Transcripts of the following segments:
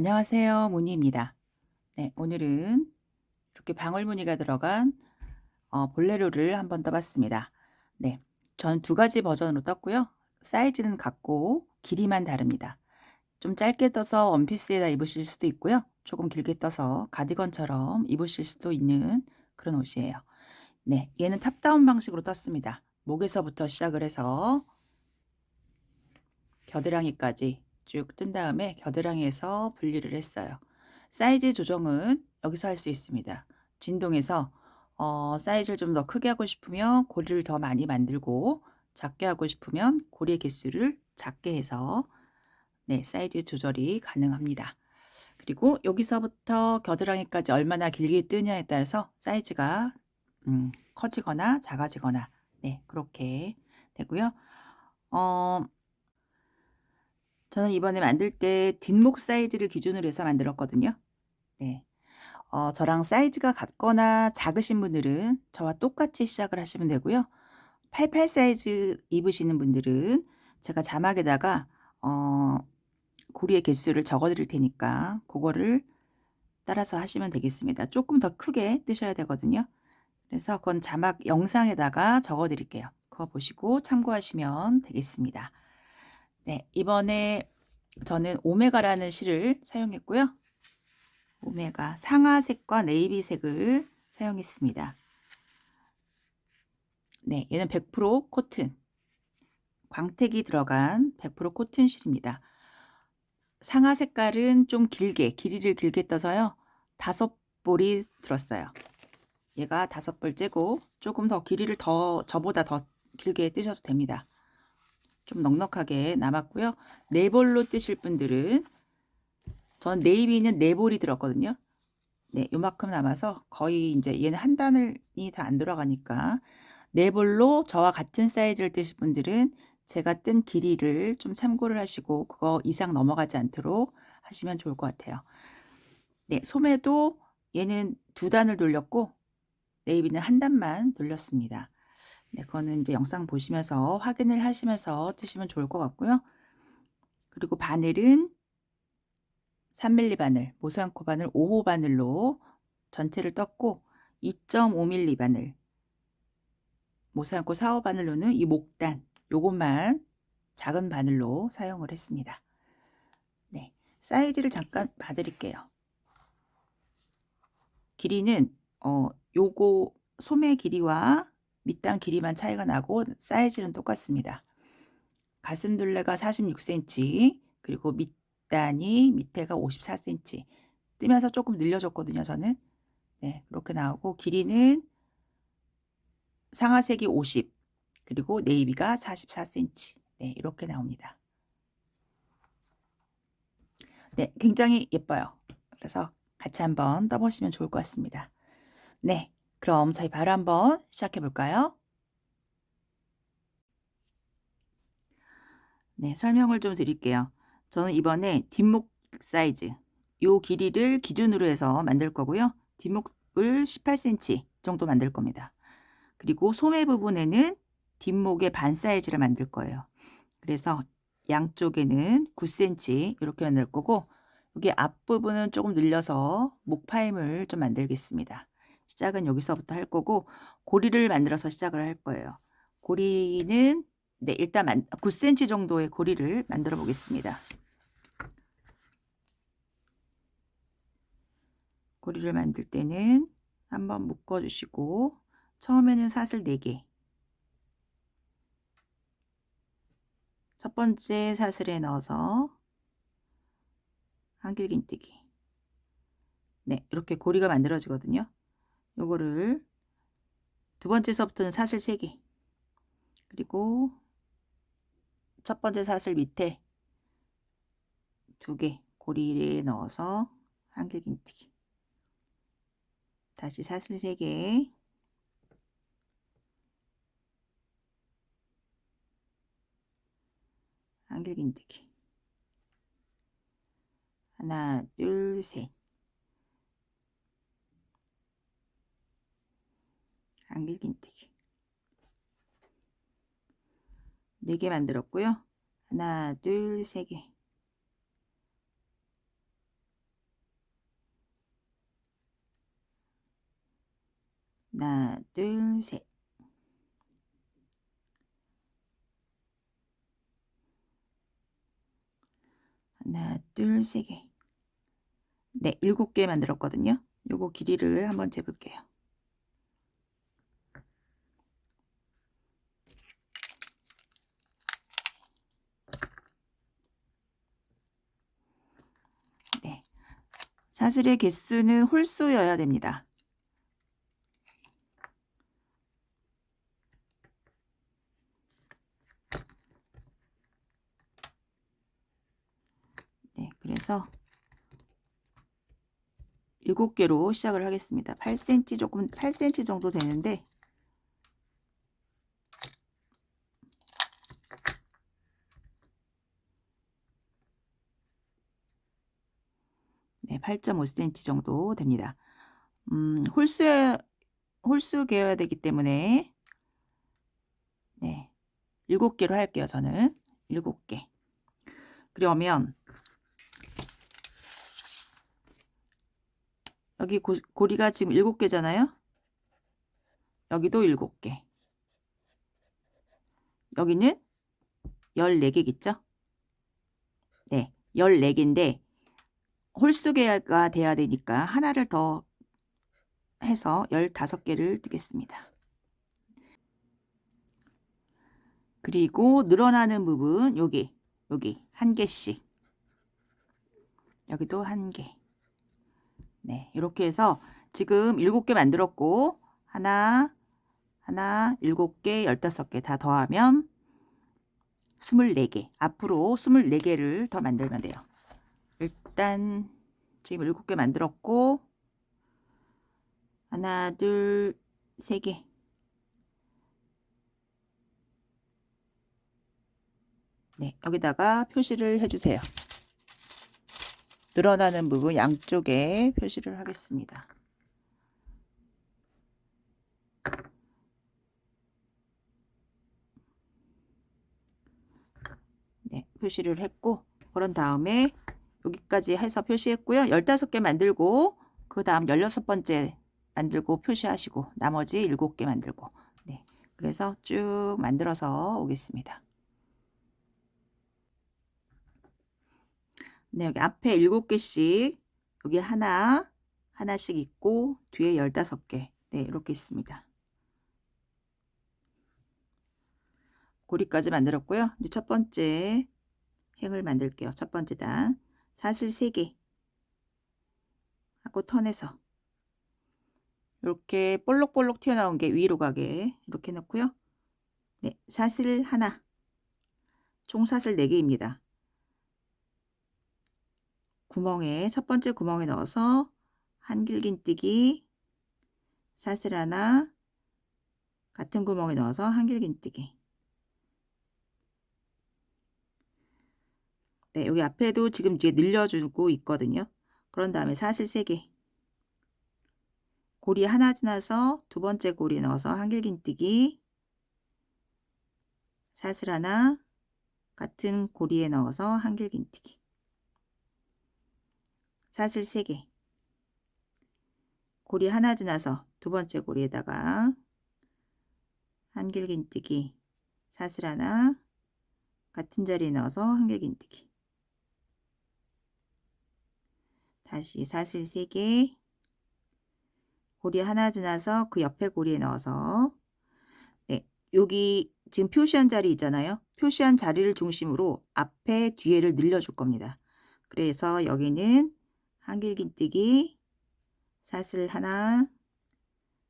안녕하세요. 무늬입니다. 네, 오늘은 이렇게 방울무늬가 들어간 볼레로를 한번 떠봤습니다. 네, 전 두 가지 버전으로 떴고요. 사이즈는 같고 길이만 다릅니다. 좀 짧게 떠서 원피스에다 입으실 수도 있고요. 조금 길게 떠서 가디건처럼 입으실 수도 있는 그런 옷이에요. 네, 얘는 탑다운 방식으로 떴습니다. 목에서부터 시작을 해서 겨드랑이까지 쭉 뜬 다음에 겨드랑이에서 분리를 했어요. 사이즈 조정은 여기서 할 수 있습니다. 진동에서 사이즈를 좀 더 크게 하고 싶으면 고리를 더 많이 만들고, 작게 하고 싶으면 고리의 개수를 작게 해서 네, 사이즈 조절이 가능합니다. 그리고 여기서부터 겨드랑이까지 얼마나 길게 뜨냐에 따라서 사이즈가 커지거나 작아지거나 네, 그렇게 되고요. 어 저는 이번에 만들 때 뒷목 사이즈를 기준으로 해서 만들었거든요. 네. 저랑 사이즈가 같거나 작으신 분들은 저와 똑같이 시작을 하시면 되고요. 88 사이즈 입으시는 분들은 제가 자막에다가 어 고리의 개수를 적어 드릴 테니까 그거를 따라서 하시면 되겠습니다. 조금 더 크게 뜨셔야 되거든요. 그래서 그건 자막 영상에다가 적어 드릴게요. 그거 보시고 참고하시면 되겠습니다. 네. 이번에 저는 오메가라는 실을 사용했고요. 오메가 상아색과 네이비색을 사용했습니다. 네, 얘는 100% 코튼, 광택이 들어간 100% 코튼 실입니다. 상아 색깔은 좀 길이를 길게 떠서요. 5볼이 들었어요. 얘가 5볼째고 조금 더 길이를 저보다 더 길게 뜨셔도 됩니다. 좀 넉넉하게 남았고요. 4볼로 뜨실 분들은 전 네이비는 4볼이 들었거든요. 네, 요만큼 남아서 거의 이제 얘는 한 단이 다 안 들어가니까 4볼로 저와 같은 사이즈를 뜨실 분들은 제가 뜬 길이를 좀 참고를 하시고 그거 이상 넘어가지 않도록 하시면 좋을 것 같아요. 네, 소매도 얘는 2단을 돌렸고 네이비는 한 단만 돌렸습니다. 네, 그거는 이제 영상 보시면서 확인을 하시면서 뜨시면 좋을 것 같고요. 그리고 바늘은 3mm 바늘, 모서양코 바늘 5호 바늘로 전체를 떴고 2.5mm 바늘, 모서양코 4호 바늘로는 이 목단 요것만 작은 바늘로 사용을 했습니다. 네, 사이즈를 잠깐 봐드릴게요. 길이는 요거 소매 길이와 밑단 길이만 차이가 나고 사이즈는 똑같습니다. 가슴둘레가 46cm, 그리고 밑에가 54cm. 뜨면서 조금 늘려줬거든요, 저는. 네, 그렇게 나오고 길이는 상하색이 50, 그리고 네이비가 44cm. 네, 이렇게 나옵니다. 네, 굉장히 예뻐요. 그래서 같이 한번 떠보시면 좋을 것 같습니다. 네, 그럼 저희 바로 한번 시작해 볼까요? 네, 설명을 좀 드릴게요. 저는 이번에 뒷목 사이즈, 요 길이를 기준으로 해서 만들 거고요. 뒷목을 18cm 정도 만들 겁니다. 그리고 소매 부분에는 뒷목의 반 사이즈를 만들 거예요. 그래서 양쪽에는 9cm 이렇게 만들 거고, 여기 앞부분은 조금 늘려서 목 파임을 좀 만들겠습니다. 시작은 여기서부터 할 거고, 고리를 만들어서 시작을 할 거예요. 고리는 네, 일단 9cm 정도의 고리를 만들어 보겠습니다. 고리를 만들 때는 한번 묶어 주시고, 처음에는 사슬 4개, 첫 번째 사슬에 넣어서 한길긴뜨기. 네, 이렇게 고리가 만들어지거든요. 요거를 두 번째서부터는 사슬 3개, 그리고 첫 번째 사슬 밑에 2개 고리에 넣어서 한길긴뜨기. 다시 사슬 3개, 한길긴뜨기. 하나, 둘, 셋. 한길긴뜨기. 4개 만들었고요. 하나, 둘, 3개. 하나, 둘, 셋. 하나, 둘, 세 개. 네, 7개 만들었거든요. 요거 길이를 한번 재볼게요. 네. 사슬의 개수는 홀수여야 됩니다. 네, 그래서 7개로 시작을 하겠습니다. 8cm 조금 8cm 정도 되는데 네, 8.5cm 정도 됩니다. 홀수 개어야 되기 때문에 네, 7개로 할게요. 저는 7개. 그러면 여기 고리가 지금 7개잖아요. 여기도 7개. 여기는 14개겠죠? 네, 14개인데 홀수개가 돼야 되니까 하나를 더 해서 15개를 뜨겠습니다. 그리고 늘어나는 부분 여기 1개씩, 여기도 1개. 네, 이렇게 해서 지금 7개 만들었고 하나 7개 15개 다 더하면 24개. 앞으로 24개를 더 만들면 돼요. 일단 지금 7개 만들었고 하나 둘 3개. 네, 여기다가 표시를 해주세요. 늘어나는 부분 양쪽에 표시를 하겠습니다. 네, 표시를 했고 그런 다음에 여기까지 해서 표시했고요. 15개 만들고 그 다음 16번째 만들고 표시하시고 나머지 7개 만들고 네, 그래서 쭉 만들어서 오겠습니다. 네, 여기 앞에 7개씩 여기 하나씩 있고 뒤에 15개 네, 이렇게 있습니다. 고리까지 만들었고요. 이제 첫 번째 행을 만들게요. 첫 번째 단 사슬 3개 하고 턴해서 이렇게 볼록볼록 튀어나온 게 위로 가게 이렇게 넣고요. 네, 사슬 하나, 총 사슬 4개입니다. 구멍에 첫 번째 구멍에 넣어서 한길긴뜨기, 사슬 하나, 같은 구멍에 넣어서 한길긴뜨기. 네, 여기 앞에도 지금 이제 늘려주고 있거든요. 그런 다음에 사슬 3개, 고리 하나 지나서 두 번째 고리 넣어서 한길긴뜨기, 사슬 하나, 같은 고리에 넣어서 한길긴뜨기, 사슬 3개, 고리 하나 지나서 두 번째 고리에다가 한길긴뜨기, 사슬 하나, 같은 자리에 넣어서 한길긴뜨기, 다시 사슬 3개, 고리 하나 지나서 그 옆에 고리에 넣어서 네, 여기 지금 표시한 자리 있잖아요. 표시한 자리를 중심으로 앞에 뒤에를 늘려줄 겁니다. 그래서 여기는 한길긴뜨기, 사슬 하나,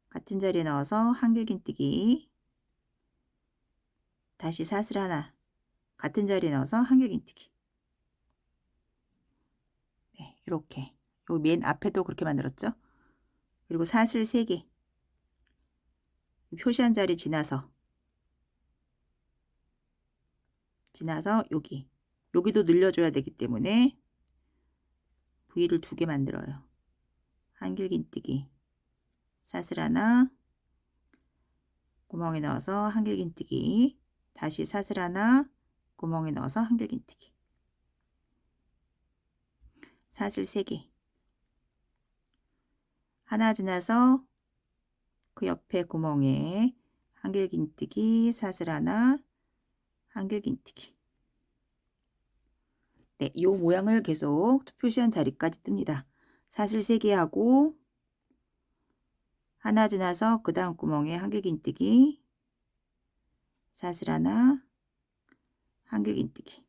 같은 자리에 넣어서 한길긴뜨기, 다시 사슬 하나, 같은 자리에 넣어서 한길긴뜨기. 네, 이렇게. 요 맨 앞에도 그렇게 만들었죠. 그리고 사슬 3개, 표시한 자리 지나서 여기도 늘려줘야 되기 때문에 V를 2개 만들어요. 한길긴뜨기, 사슬 하나, 구멍에 넣어서 한길긴뜨기, 다시 사슬 하나, 구멍에 넣어서 한길긴뜨기, 사슬 3개, 하나 지나서 그 옆에 구멍에 한길긴뜨기, 사슬 하나, 한길긴뜨기. 네, 이 모양을 계속 표시한 자리까지 뜹니다. 사슬 3개 하고 하나 지나서 그 다음 구멍에 한길긴뜨기, 사슬 하나, 한길긴뜨기.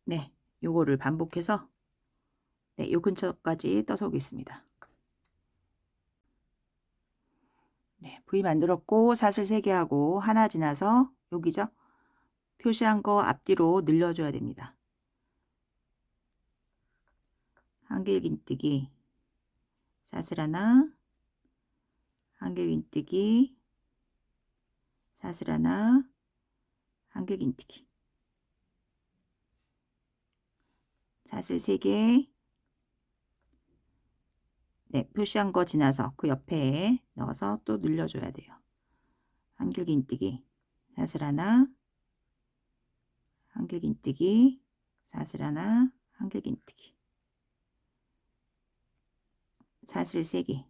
네, 요거를 반복해서 네, 요 근처까지 떠서 오겠습니다. 네, V 만들었고 사슬 3개 하고 하나 지나서 여기죠. 표시한 거 앞뒤로 늘려줘야 됩니다. 한길긴뜨기, 사슬 하나, 한길긴뜨기, 사슬 하나, 한길긴뜨기. 사슬 3개. 네, 표시한 거 지나서 그 옆에 넣어서 또 늘려줘야 돼요. 한길긴뜨기, 사슬 하나, 한길긴뜨기, 사슬 하나, 한길긴뜨기. 사슬 3개.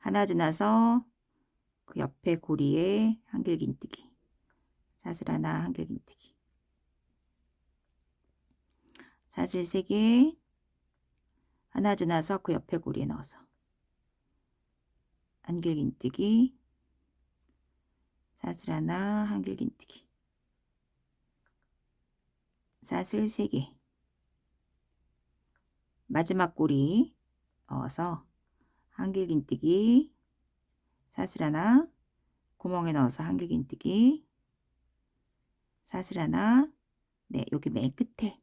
하나 지나서 그 옆에 고리에 한길긴뜨기, 사슬 하나, 한길긴뜨기. 사슬 3개. 하나 지나서 그 옆에 고리에 넣어서 한길긴뜨기, 사슬 하나, 한길긴뜨기. 사슬 3개. 마지막 고리 넣어서 한길긴뜨기, 사슬 하나, 구멍에 넣어서 한길긴뜨기, 사슬 하나, 네, 여기 맨 끝에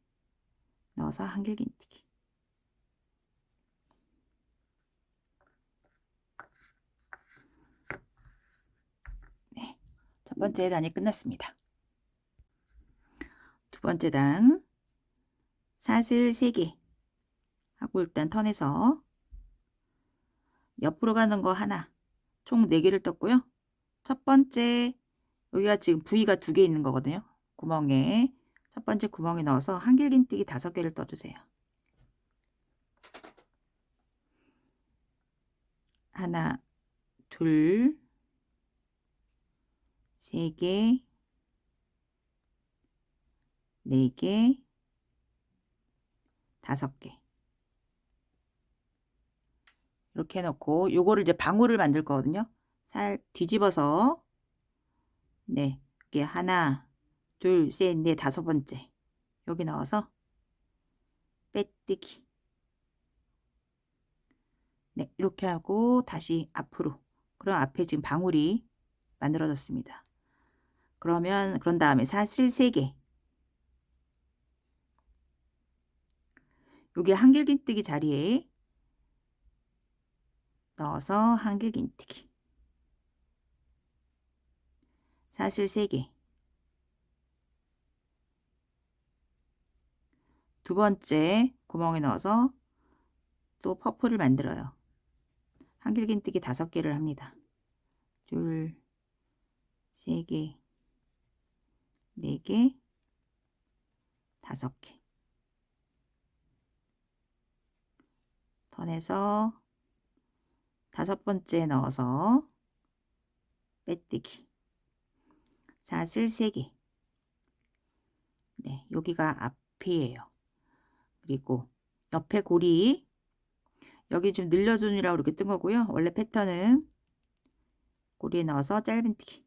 넣어서 한길긴뜨기. 네, 첫 번째 단이 끝났습니다. 두 번째 단 사슬 3개 하고 일단 턴에서 옆으로 가는 거 하나, 총 4개를 떴고요. 첫 번째 여기가 지금 V가 2개 있는 거거든요. 구멍에 첫 번째 구멍에 넣어서 한길긴뜨기 5개를 떠주세요. 하나, 둘, 3개, 4개, 5개. 이렇게 해놓고 요거를 이제 방울을 만들 거거든요. 살 뒤집어서 네, 이게 하나, 둘, 셋, 넷, 5번째 여기 넣어서 빼뜨기. 네, 이렇게 하고 다시 앞으로. 그럼 앞에 지금 방울이 만들어졌습니다. 그런 다음에 사슬 3개. 여기 한길긴뜨기 자리에 넣어서 한길긴뜨기. 사슬 3개. 두 번째 구멍에 넣어서 또 퍼프를 만들어요. 한길긴뜨기 5개를 합니다. 둘, 3개, 4개, 5개. 턴에서 5번째 넣어서 빼뜨기. 사슬 3개. 네, 여기가 앞이에요. 그리고 옆에 고리 여기 좀 늘려준이라고 이렇게 뜬 거고요. 원래 패턴은 고리에 넣어서 짧은뜨기.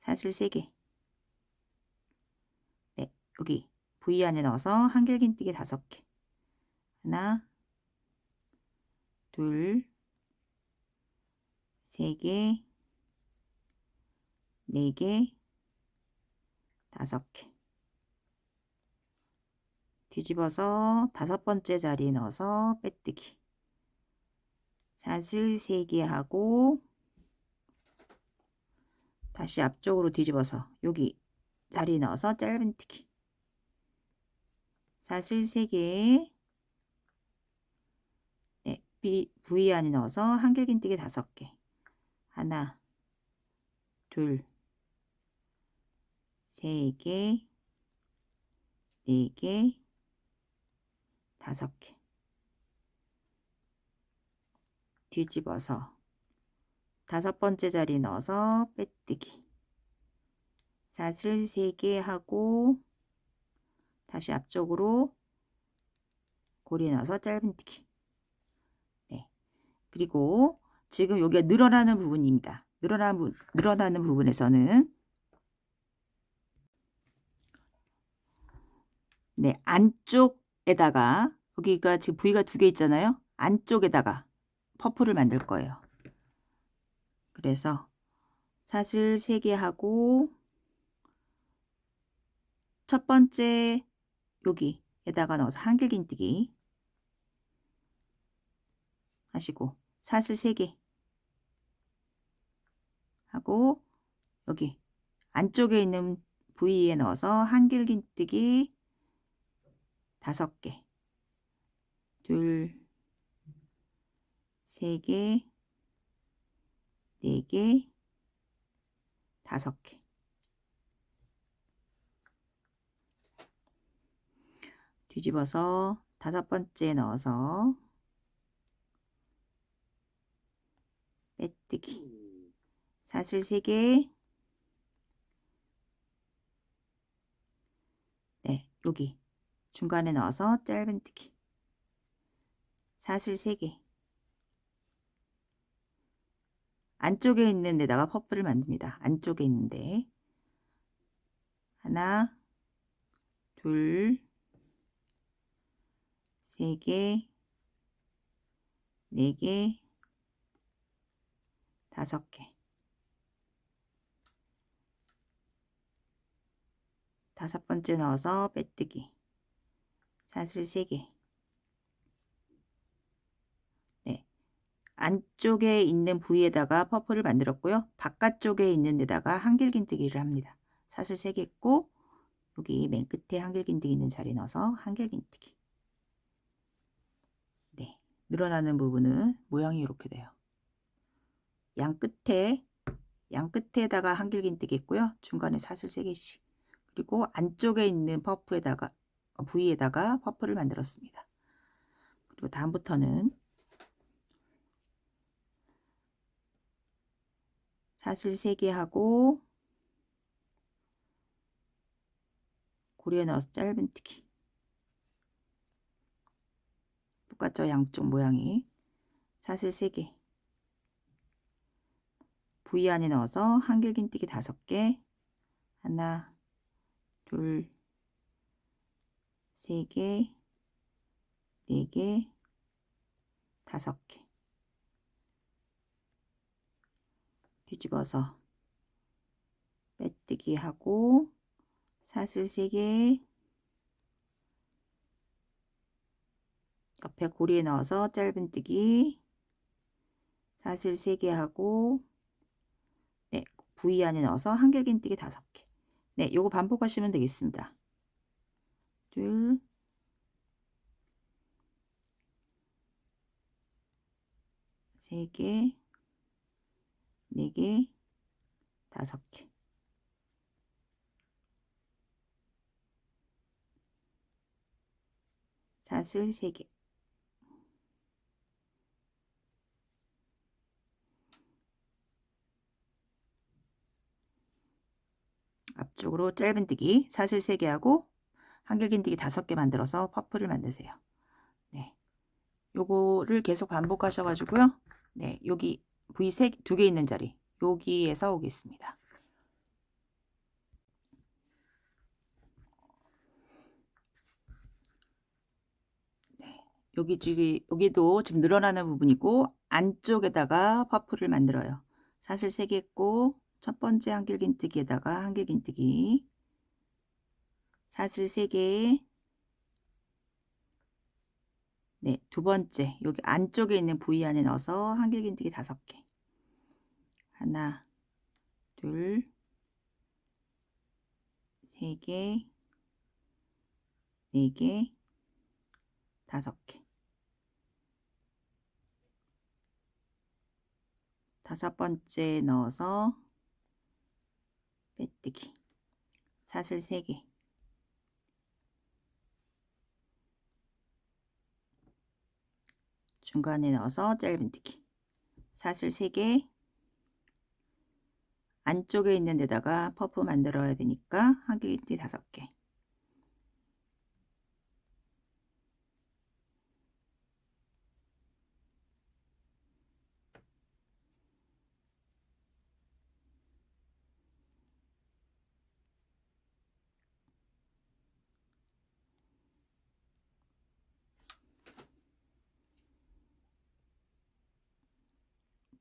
사슬 3개. 네, 여기 V 안에 넣어서 한길긴뜨기 5개. 하나, 둘, 3개, 4개, 5개. 뒤집어서 5번째 자리에 넣어서 빼뜨기. 사슬 3개 하고 다시 앞쪽으로 뒤집어서 여기 자리에 넣어서 짧은뜨기. 사슬 3개. 네, V 안에 넣어서 한길긴뜨기 5개. 하나, 둘, 3개, 4개, 5개. 뒤집어서 다섯 번째 자리 넣어서 빼뜨기. 사슬 3개 하고 다시 앞쪽으로 고리 넣어서 짧은뜨기. 네. 그리고 지금 여기가 늘어나는 부분입니다. 늘어나는 부분에서는 네, 안쪽에다가 여기가 지금 부위가 2개 있잖아요. 안쪽에다가 퍼프를 만들 거예요. 그래서 사슬 3개 하고 첫 번째 여기에다가 넣어서 한길긴뜨기 하시고 사슬 3개 하고 여기 안쪽에 있는 부위에 넣어서 한길긴뜨기 5개, 둘, 3개, 4개, 5개. 뒤집어서 5번째 넣어서 빼뜨기. 사슬 3개. 네, 여기 중간에 넣어서 짧은뜨기. 사슬 3개. 안쪽에 있는 데다가 퍼프를 만듭니다. 안쪽에 있는데 하나, 둘, 3개, 4개, 5개. 5번째 넣어서 빼뜨기. 사슬 3개. 네. 안쪽에 있는 부위에다가 퍼프를 만들었고요. 바깥쪽에 있는 데다가 한길긴뜨기를 합니다. 사슬 3개 했고 여기 맨 끝에 한길긴뜨기 있는 자리 넣어서 한길긴뜨기. 네. 늘어나는 부분은 모양이 이렇게 돼요. 양 끝에다가 한길긴뜨기 했고요. 중간에 사슬 3개씩. 그리고 안쪽에 있는 부위에다가 퍼프를 만들었습니다. 그리고 다음부터는 사슬 3개 하고 고리에 넣어서 짧은뜨기. 똑같죠? 양쪽 모양이. 사슬 3개. 부위 안에 넣어서 한길긴뜨기 5개. 하나, 둘, 3개, 4개, 5개. 뒤집어서 빼뜨기 하고 사슬 3개. 옆에 고리에 넣어서 짧은뜨기. 사슬 3개 하고 네, 부위 안에 넣어서 한길긴뜨기 5개. 네, 요거 반복하시면 되겠습니다. 둘, 3개, 4개, 5개. 사슬 3개. 앞쪽으로 짧은뜨기 사슬 3개 하고 한길긴뜨기 5개 만들어서 퍼프를 만드세요. 네, 요거를 계속 반복하셔가지고요. 네, 여기 부위 2개 있는 자리 여기에서 오겠습니다. 네, 여기도 지금 늘어나는 부분이고 안쪽에다가 퍼프를 만들어요. 사슬 3개 했고 첫 번째 한길긴뜨기에다가 한길긴뜨기 사슬 3개. 네, 두 번째 여기 안쪽에 있는 부위 안에 넣어서 한길긴뜨기 5개. 하나, 둘, 3개, 4개, 5개. 5번째 넣어서 빼뜨기. 사슬 3개. 중간에 넣어서 짧은뜨기. 사슬 3개, 안쪽에 있는 데다가 퍼프 만들어야 되니까 한길긴뜨기 5개.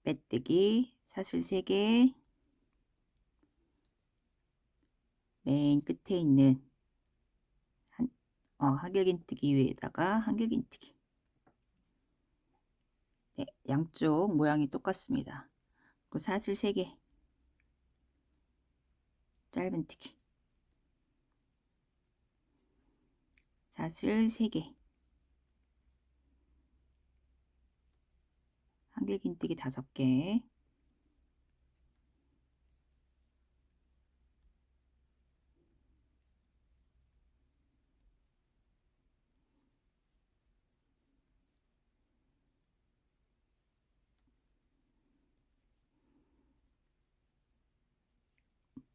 빼뜨기 사슬 3개, 맨 끝에 있는 한길긴뜨기 위에다가 한길긴뜨기. 네, 양쪽 모양이 똑같습니다. 그리고 사슬 3개, 짧은뜨기, 사슬 3개, 한길긴뜨기 5개,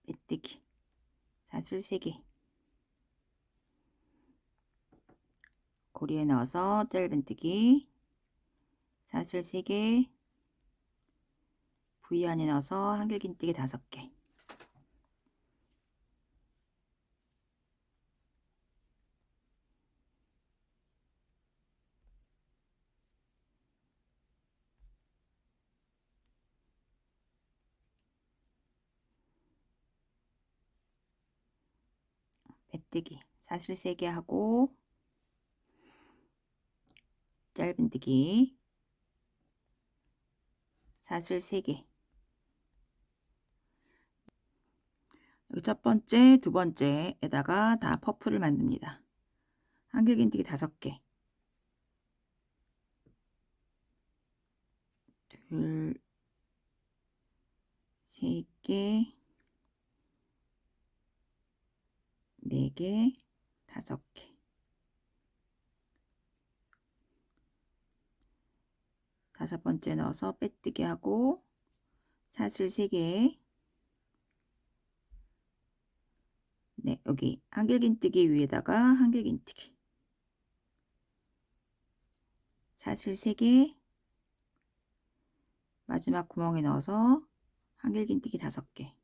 빼뜨기 사슬 3개, 고리에 넣어서 짧은뜨기 사슬 3개, V 안에 넣어서 한길긴뜨기 5개. 빼뜨기 사슬 3개 하고 짧은뜨기 사슬 3개. 여기 첫 번째, 두 번째에다가 다 퍼프를 만듭니다. 한길긴뜨기 5개, 둘, 3개, 4개, 5개. 다섯 번째 넣어서 빼뜨기 하고 사슬 3개. 네, 여기 한길긴뜨기 위에다가 한길긴뜨기 사슬 3개, 마지막 구멍에 넣어서 한길긴뜨기 5개.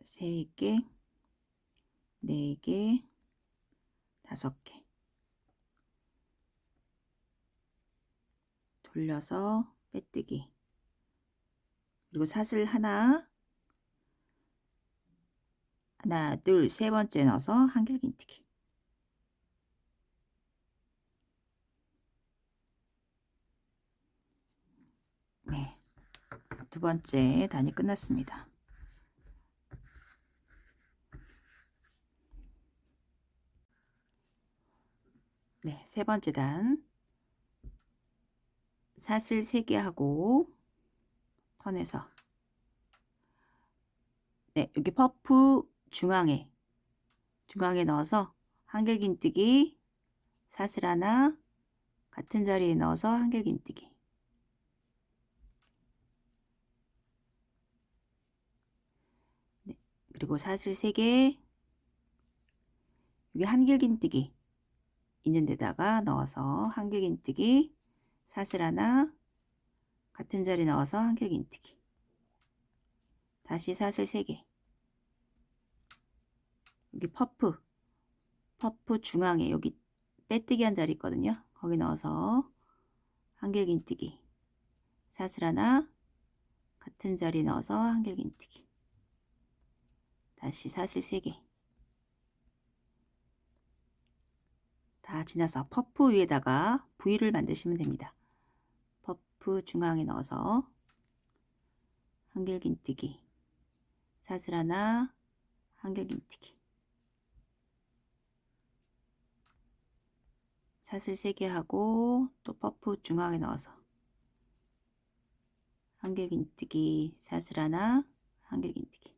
세 개, 4개, 5개. 돌려서 빼뜨기. 그리고 사슬 하나, 둘, 세 번째 넣어서 한길긴뜨기. 네, 두 번째 단이 끝났습니다. 네, 세 번째 단 사슬 3개 하고 턴에서 네, 여기 퍼프 중앙에 넣어서 한길긴뜨기 사슬 하나, 같은 자리에 넣어서 한길긴뜨기. 네, 그리고 사슬 3개, 여기 한길긴뜨기 있는 데다가 넣어서 한길긴뜨기 사슬 하나, 같은 자리 넣어서 한길긴뜨기. 다시 사슬 3개, 여기 퍼프 중앙에 여기 빼뜨기 한 자리 있거든요. 거기 넣어서 한길긴뜨기 사슬 하나, 같은 자리 넣어서 한길긴뜨기. 다시 사슬 3개. 다 지나서 퍼프 위에다가 V를 만드시면 됩니다. 퍼프 중앙에 넣어서 한길긴뜨기 사슬 하나, 한길긴뜨기 사슬 3개 하고 또 퍼프 중앙에 넣어서 한길긴뜨기 사슬 하나, 한길긴뜨기,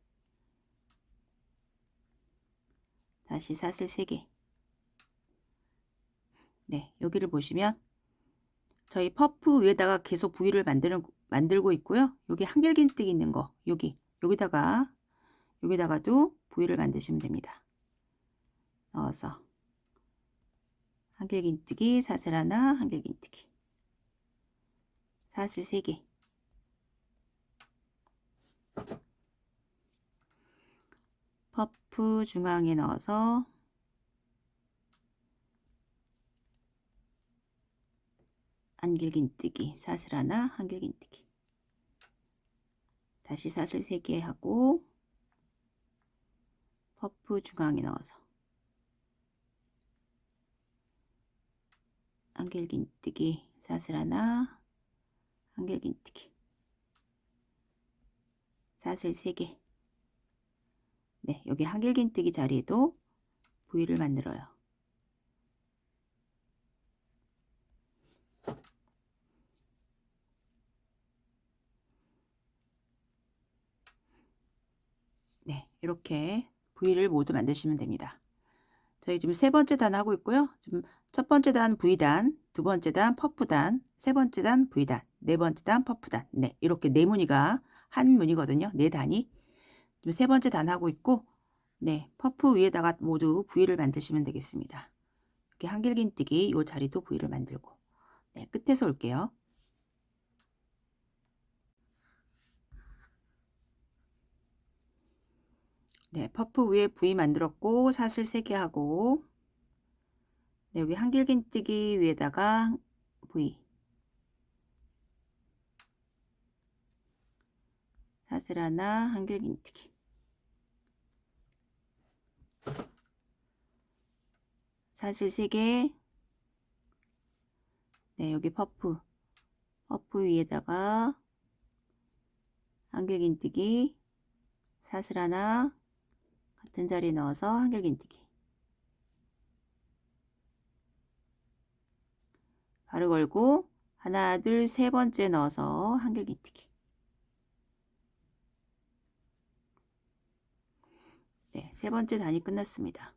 다시 사슬 3개. 네, 여기를 보시면 저희 퍼프 위에다가 계속 부위를 만들고 있고요. 여기 한길긴뜨기 있는 거, 여기다가도 부위를 만드시면 됩니다. 넣어서 한길긴뜨기 사슬 하나, 한길긴뜨기, 사슬 3개. 퍼프 중앙에 넣어서 한길긴뜨기 사슬 하나, 한길긴뜨기, 다시 사슬 3개 하고 퍼프 중앙에 넣어서 한길긴뜨기 사슬 하나, 한길긴뜨기, 사슬 3개. 네, 여기 한길긴뜨기 자리에도 부위를 만들어요. 네, 이렇게 부위를 모두 만드시면 됩니다. 저희 지금 3번째 단 하고 있고요. 지금 첫 번째 단 V단, 두 번째 단 퍼프단, 세 번째 단 V단, 네 번째 단 퍼프단. 네, 이렇게 네 무늬가 한 무늬거든요. 네 단이. 지금 3번째 단 하고 있고, 네, 퍼프 위에다가 모두 V를 만드시면 되겠습니다. 이렇게 한길긴뜨기 요 자리도 V를 만들고, 네, 끝에서 올게요. 네, 퍼프 위에 V 만들었고 사슬 3개 하고, 네, 여기 한길긴뜨기 위에다가 V, 사슬 하나, 한길긴뜨기, 사슬 3개. 네, 여기 퍼프 위에다가 한길긴뜨기, 사슬 하나, 같은 자리에 넣어서 한길긴뜨기, 바로 걸고 하나, 둘, 세 번째 넣어서 한길긴뜨기. 네, 세 번째 단이 끝났습니다.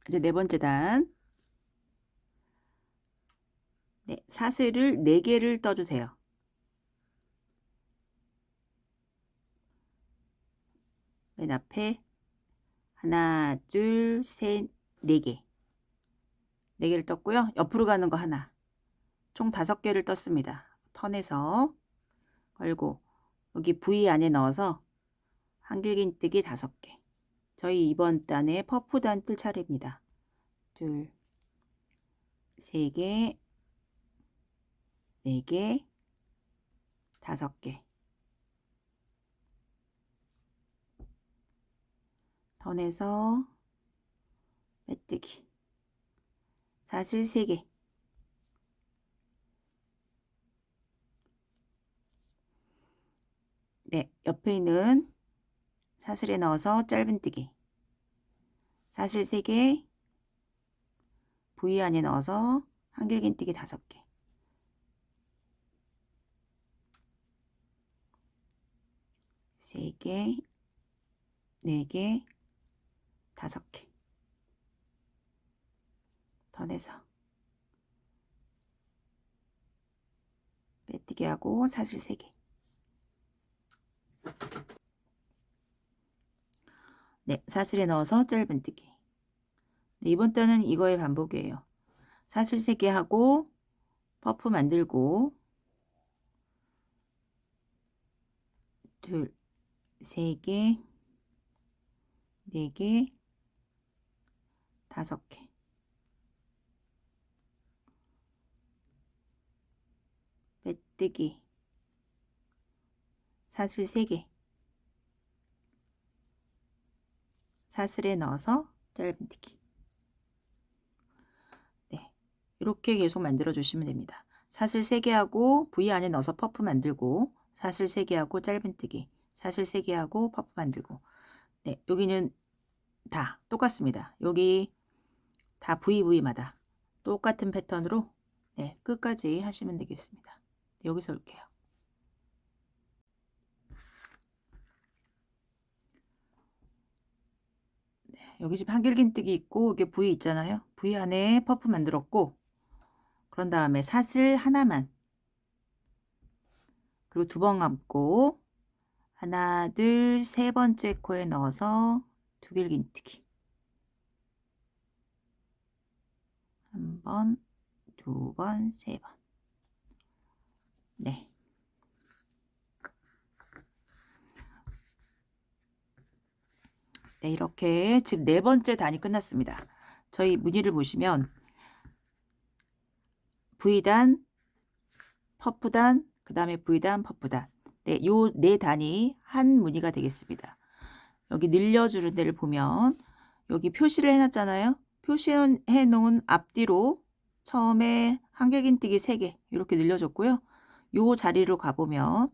이제 네 번째 단. 네, 사슬을 4개를 떠주세요. 맨 앞에 하나, 둘, 셋, 4개. 4개를 떴고요. 옆으로 가는 거 하나. 총 5개를 떴습니다. 턴에서 걸고 여기 V 안에 넣어서 한길긴뜨기 5개. 저희 이번 단에 퍼프 단 뜰 차례입니다. 둘, 3개, 4개, 5개. 턴에서 빼뜨기. 사슬 3개. 네, 옆에 있는 사슬에 넣어서 짧은뜨기. 사슬 3개. V 안에 넣어서 한길긴뜨기 5개. 세 개, 4개, 5개. 턴에서 빼뜨기 하고 사슬 3개. 네, 사슬에 넣어서 짧은뜨기. 네, 이번 단은 이거의 반복이에요. 사슬 3개 하고 퍼프 만들고 둘, 3개, 4개, 5개. 빼뜨기. 사슬 3개. 사슬에 넣어서 짧은뜨기. 네, 이렇게 계속 만들어 주시면 됩니다. 사슬 3개 하고 V 안에 넣어서 퍼프 만들고 사슬 3개 하고 짧은뜨기, 사슬 3개 하고 퍼프 만들고 네, 여기는 다 똑같습니다. 여기 다 부위마다 똑같은 패턴으로 네, 끝까지 하시면 되겠습니다. 네, 여기서 올게요. 네, 여기 지금 한길긴뜨기 있고 이게 부위 있잖아요. 부위 안에 퍼프 만들었고 그런 다음에 사슬 하나만 그리고 2번 감고 하나 둘 세 번째 코에 넣어서 두길긴뜨기 1번 2번 3번 네. 네, 이렇게 지금 4번째 단이 끝났습니다. 저희 무늬를 보시면 V단, 퍼프단, 그 다음에 V단, 퍼프단. 네, 요 4단이 한 무늬가 되겠습니다. 여기 늘려주는 데를 보면 여기 표시를 해놨잖아요. 표시해 놓은 앞뒤로 처음에 한길긴뜨기 3개 이렇게 늘려줬고요. 요 자리로 가보면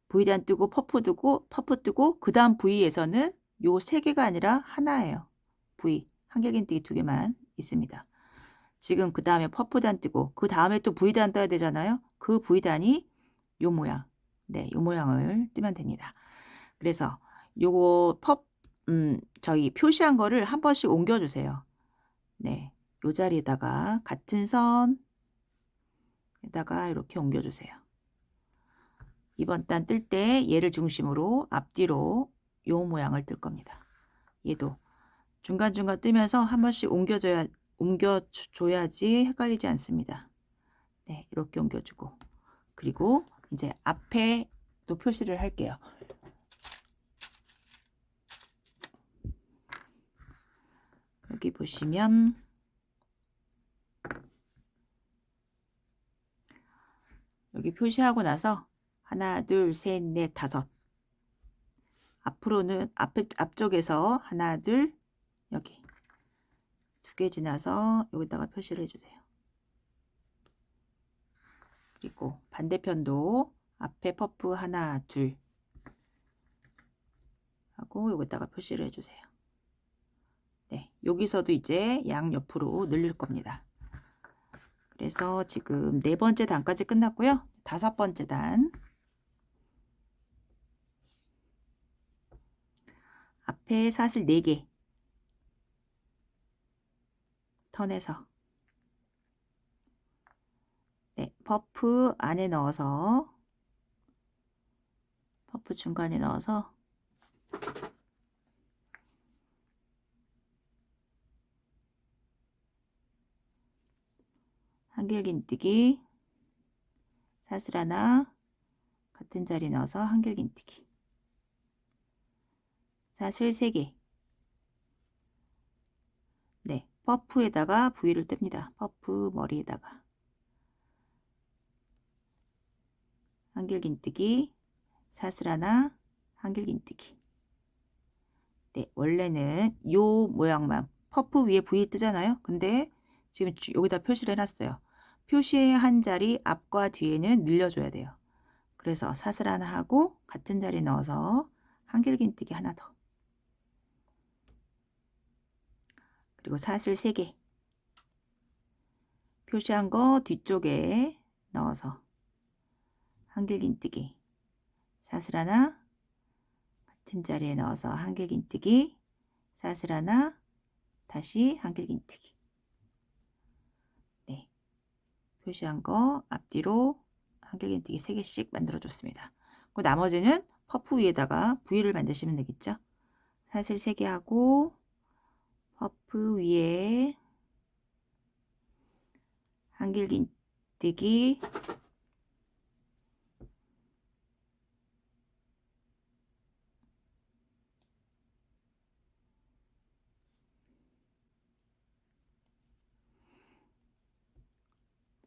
V단 뜨고 퍼프 뜨고 그 다음 V에서는 요 3개가 아니라 하나예요. V 한길긴뜨기 2개만 있습니다. 지금 그 다음에 퍼프단 뜨고 그 다음에 또 V단 떠야 되잖아요. 그 V단이 요 모양, 네, 요 모양을 뜨면 됩니다. 그래서 요거 저희 표시한 거를 한 번씩 옮겨주세요. 네, 요 자리에다가 같은 선에다가 이렇게 옮겨주세요. 이번 단 뜰 때 얘를 중심으로 앞뒤로 요 모양을 뜰 겁니다. 얘도 중간중간 뜨면서 한 번씩 옮겨줘야지 헷갈리지 않습니다. 네, 이렇게 옮겨주고 그리고 이제 앞에 또 표시를 할게요. 여기 보시면 여기 표시하고 나서 하나, 둘, 셋, 넷, 다섯 앞으로는 앞쪽에서 하나, 둘 여기 2개 지나서 여기다가 표시를 해주세요. 그리고 반대편도 앞에 퍼프 하나, 둘 하고 여기다가 표시를 해주세요. 네, 여기서도 이제 양옆으로 늘릴 겁니다. 그래서 지금 4번째 단까지 끝났고요. 5번째 단 앞에 사슬 4개 턴해서 네, 퍼프 안에 넣어서 퍼프 중간에 넣어서 한길긴뜨기 사슬 하나 같은 자리 넣어서 한길긴뜨기 사슬 3개 네, 퍼프에다가 V를 뜹니다. 퍼프 머리에다가 한길긴뜨기 사슬 하나 한길긴뜨기 네, 원래는 요 모양만 퍼프 위에 V 뜨잖아요. 근데 지금 여기다 표시를 해놨어요. 표시한 자리 앞과 뒤에는 늘려줘야 돼요. 그래서 사슬 하나 하고 같은 자리에 넣어서 한길긴뜨기 하나 더 그리고 사슬 3개 표시한 거 뒤쪽에 넣어서 한길긴뜨기 사슬 하나 같은 자리에 넣어서 한길긴뜨기 사슬 하나 다시 한길긴뜨기 네, 표시한 거 앞뒤로 한길긴뜨기 3개씩 만들어 줬습니다. 그 나머지는 퍼프 위에다가 V를 만드시면 되겠죠. 사슬 3개 하고 퍼프 위에 한길긴뜨기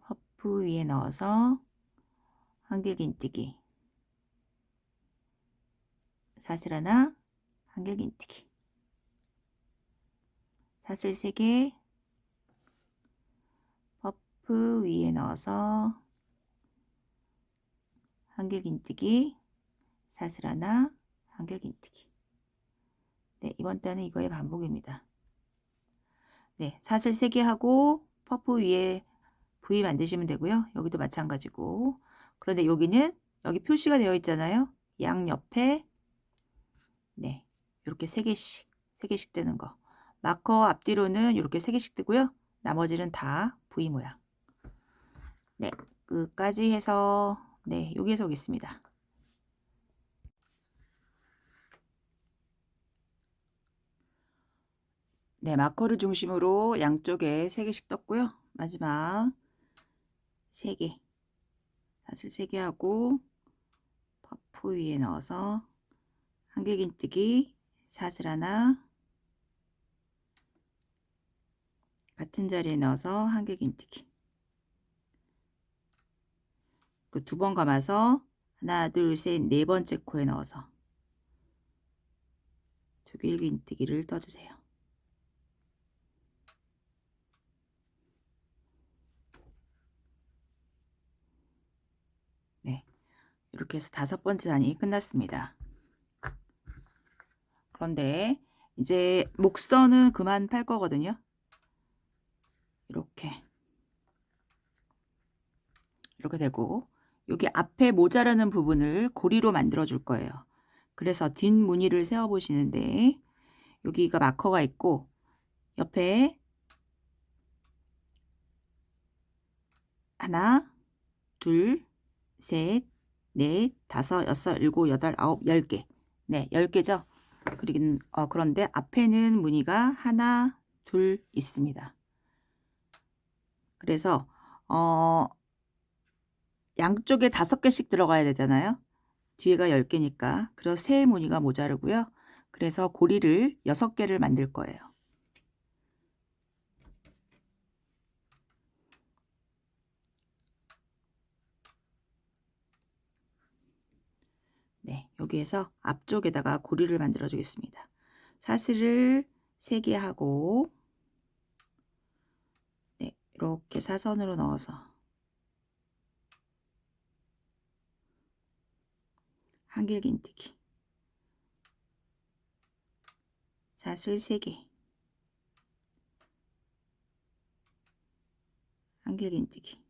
퍼프 위에 넣어서 한길긴뜨기 사슬 하나 한길긴뜨기 사슬 3개 퍼프 위에 넣어서 한길긴뜨기 사슬 하나 한길긴뜨기 네, 이번 단은 이거의 반복입니다. 네, 사슬 3개 하고 퍼프 위에 V 만드시면 되고요. 여기도 마찬가지고. 그런데 여기는 여기 표시가 되어 있잖아요. 양 옆에 네, 이렇게 3개씩 뜨는 거. 마커 앞뒤로는 이렇게 3개씩 뜨고요. 나머지는 다 V 모양. 네, 끝까지 해서 네, 여기에서 오겠습니다. 네, 마커를 중심으로 양쪽에 3개씩 떴고요. 마지막 3개. 사슬 3개 하고 퍼프 위에 넣어서 한길긴뜨기 사슬 하나 같은 자리에 넣어서 한길긴뜨기 그 2번 감아서 하나 둘 셋 네 번째 코에 넣어서 두길긴뜨기를 떠주세요. 네, 이렇게 해서 5번째 단이 끝났습니다. 그런데 이제 목선은 그만 팔 거거든요. 이렇게 되고 여기 앞에 모자라는 부분을 고리로 만들어 줄 거예요. 그래서 뒷무늬를 세워 보시는데 여기가 마커가 있고 옆에 하나, 둘, 셋, 넷, 다섯, 여섯, 일곱, 여덟, 아홉, 10개. 네, 10개죠. 그런데 앞에는 무늬가 하나, 둘 있습니다. 그래서 양쪽에 5개씩 들어가야 되잖아요. 뒤에가 10개니까. 그래서 세 무늬가 모자르고요. 그래서 고리를 6개를 만들 거예요. 네, 여기에서 앞쪽에다가 고리를 만들어 주겠습니다. 사슬을 3개 하고 네, 이렇게 사선으로 넣어서 한길긴뜨기 사슬 3개 한길긴뜨기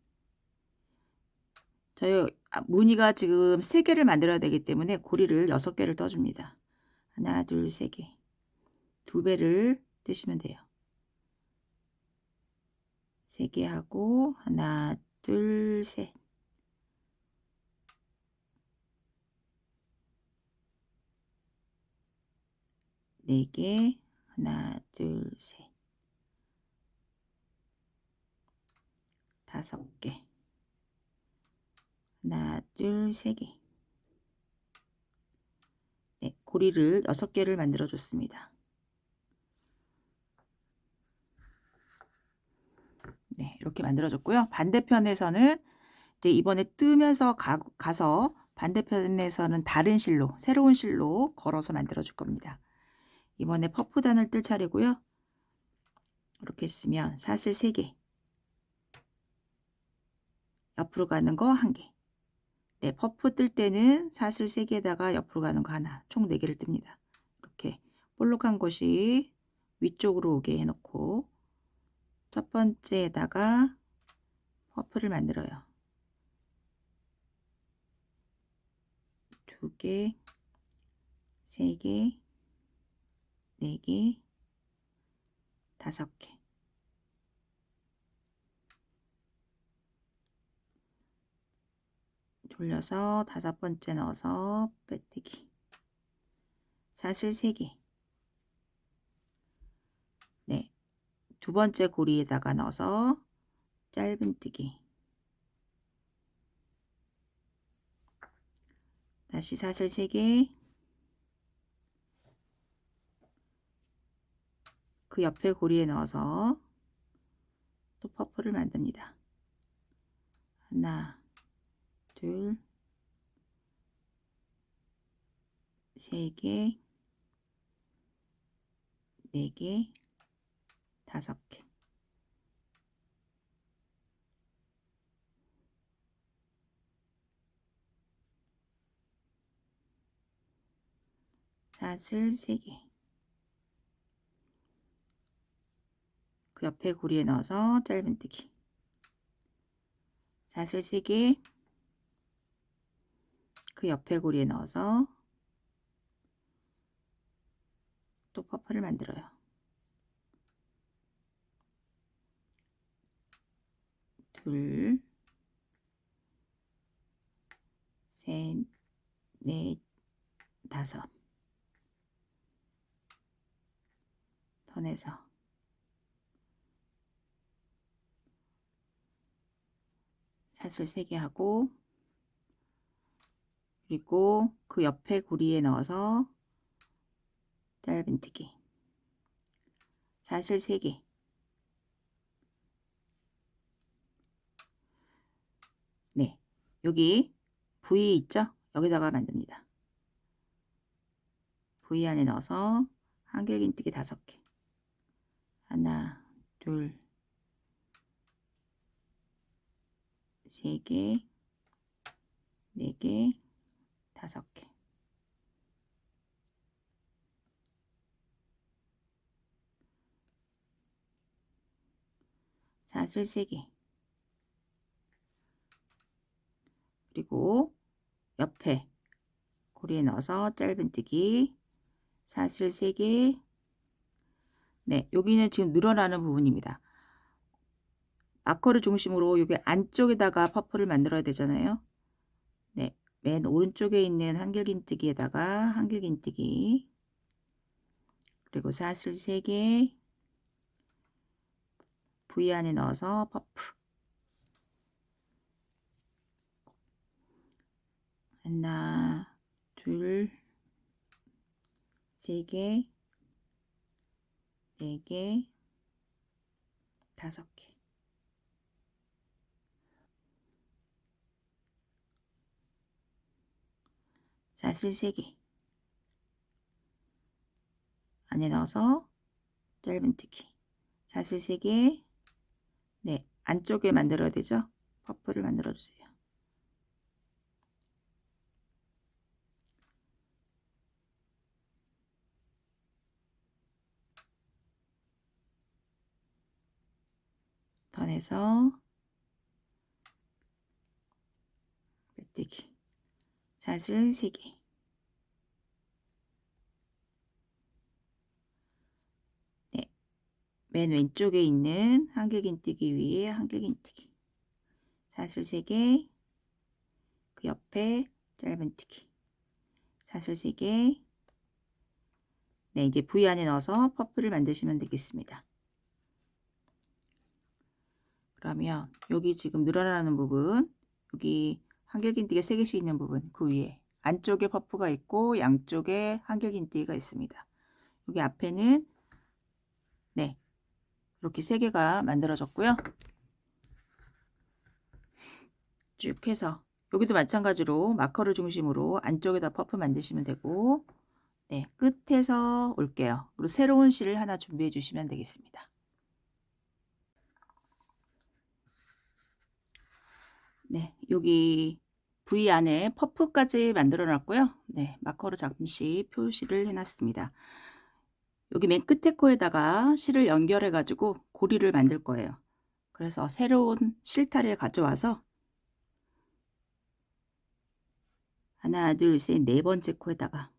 저희 무늬가 지금 3개를 만들어야 되기 때문에 고리를 6개를 떠줍니다. 하나, 둘, 3개 2배를 뜨시면 돼요. 3개 하고 하나, 둘, 셋 4개 하나, 둘, 셋 5개 하나, 둘, 3개 네, 고리를 6개를 만들어 줬습니다. 네, 이렇게 만들어 줬고요. 반대편에서는 이제 이번에 뜨면서 가서 반대편에서는 다른 실로, 새로운 실로 걸어서 만들어 줄 겁니다. 이번에 퍼프단을 뜰 차례고요. 이렇게 쓰면 사슬 3개 옆으로 가는 거 1개 네, 퍼프 뜰 때는 사슬 3개에다가 옆으로 가는 거 하나 총 4개를 뜹니다. 이렇게 볼록한 곳이 위쪽으로 오게 해놓고 첫 번째에다가 퍼프를 만들어요. 2개 3개 4개 5개 돌려서 5번째 넣어서 빼뜨기 사슬 3개 네, 2번째 고리에다가 넣어서 짧은뜨기 다시 사슬 3개 그 옆에 고리에 넣어서 또 퍼프를 만듭니다. 하나 둘 3개 4개 5개 사슬 3개 그 옆에 고리에 넣어서 짧은뜨기. 사슬 3개, 그 옆에 고리에 넣어서 또 퍼프를 만들어요. 둘, 셋, 넷, 다섯. 턴에서 사슬 3개 하고, 그리고 그 옆에 고리에 넣어서 짧은뜨기. 사슬 3개. 네, 여기 V 있죠? 여기다가 만듭니다. V 안에 넣어서 한길긴뜨기 5개. 하나, 둘, 3개, 4개, 5개. 사슬 3개. 그리고 옆에 고리에 넣어서 짧은뜨기. 사슬 3개. 네, 여기는 지금 늘어나는 부분입니다. 마커를 중심으로 여기 안쪽에다가 퍼프를 만들어야 되잖아요. 네, 맨 오른쪽에 있는 한길긴뜨기에다가 한길긴뜨기, 그리고 사슬 3개, V 안에 넣어서 퍼프. 하나, 둘, 3개, 4개, 5개. 사슬 3개 안에 넣어서 짧은뜨기. 사슬 3개. 네, 안쪽에 만들어야 되죠. 퍼프를 만들어 주세요. 턴에서 빼뜨기. 사슬 3개. 네, 맨 왼쪽에 있는 한길긴뜨기 위에 한길긴뜨기. 사슬 3개, 그 옆에 짧은뜨기. 사슬 3개. 네, 이제 V 안에 넣어서 퍼프를 만드시면 되겠습니다. 그러면 여기 지금 늘어나는 부분, 여기 한길긴뜨기가 3개씩 있는 부분, 그 위에 안쪽에 퍼프가 있고 양쪽에 한길긴뜨기가 있습니다. 여기 앞에는 네, 이렇게 3개가 만들어졌고요. 쭉 해서 여기도 마찬가지로 마커를 중심으로 안쪽에다 퍼프 만드시면 되고, 네, 끝에서 올게요. 그리고 새로운 실을 하나 준비해 주시면 되겠습니다. 네, 여기 V 안에 퍼프까지 만들어 놨고요. 네, 마커로 잠시 표시를 해놨습니다. 여기 맨 끝에 코에다가 실을 연결해 가지고 고리를 만들 거예요. 그래서 새로운 실타래 가져와서 하나, 둘, 셋, 4번째 코에다가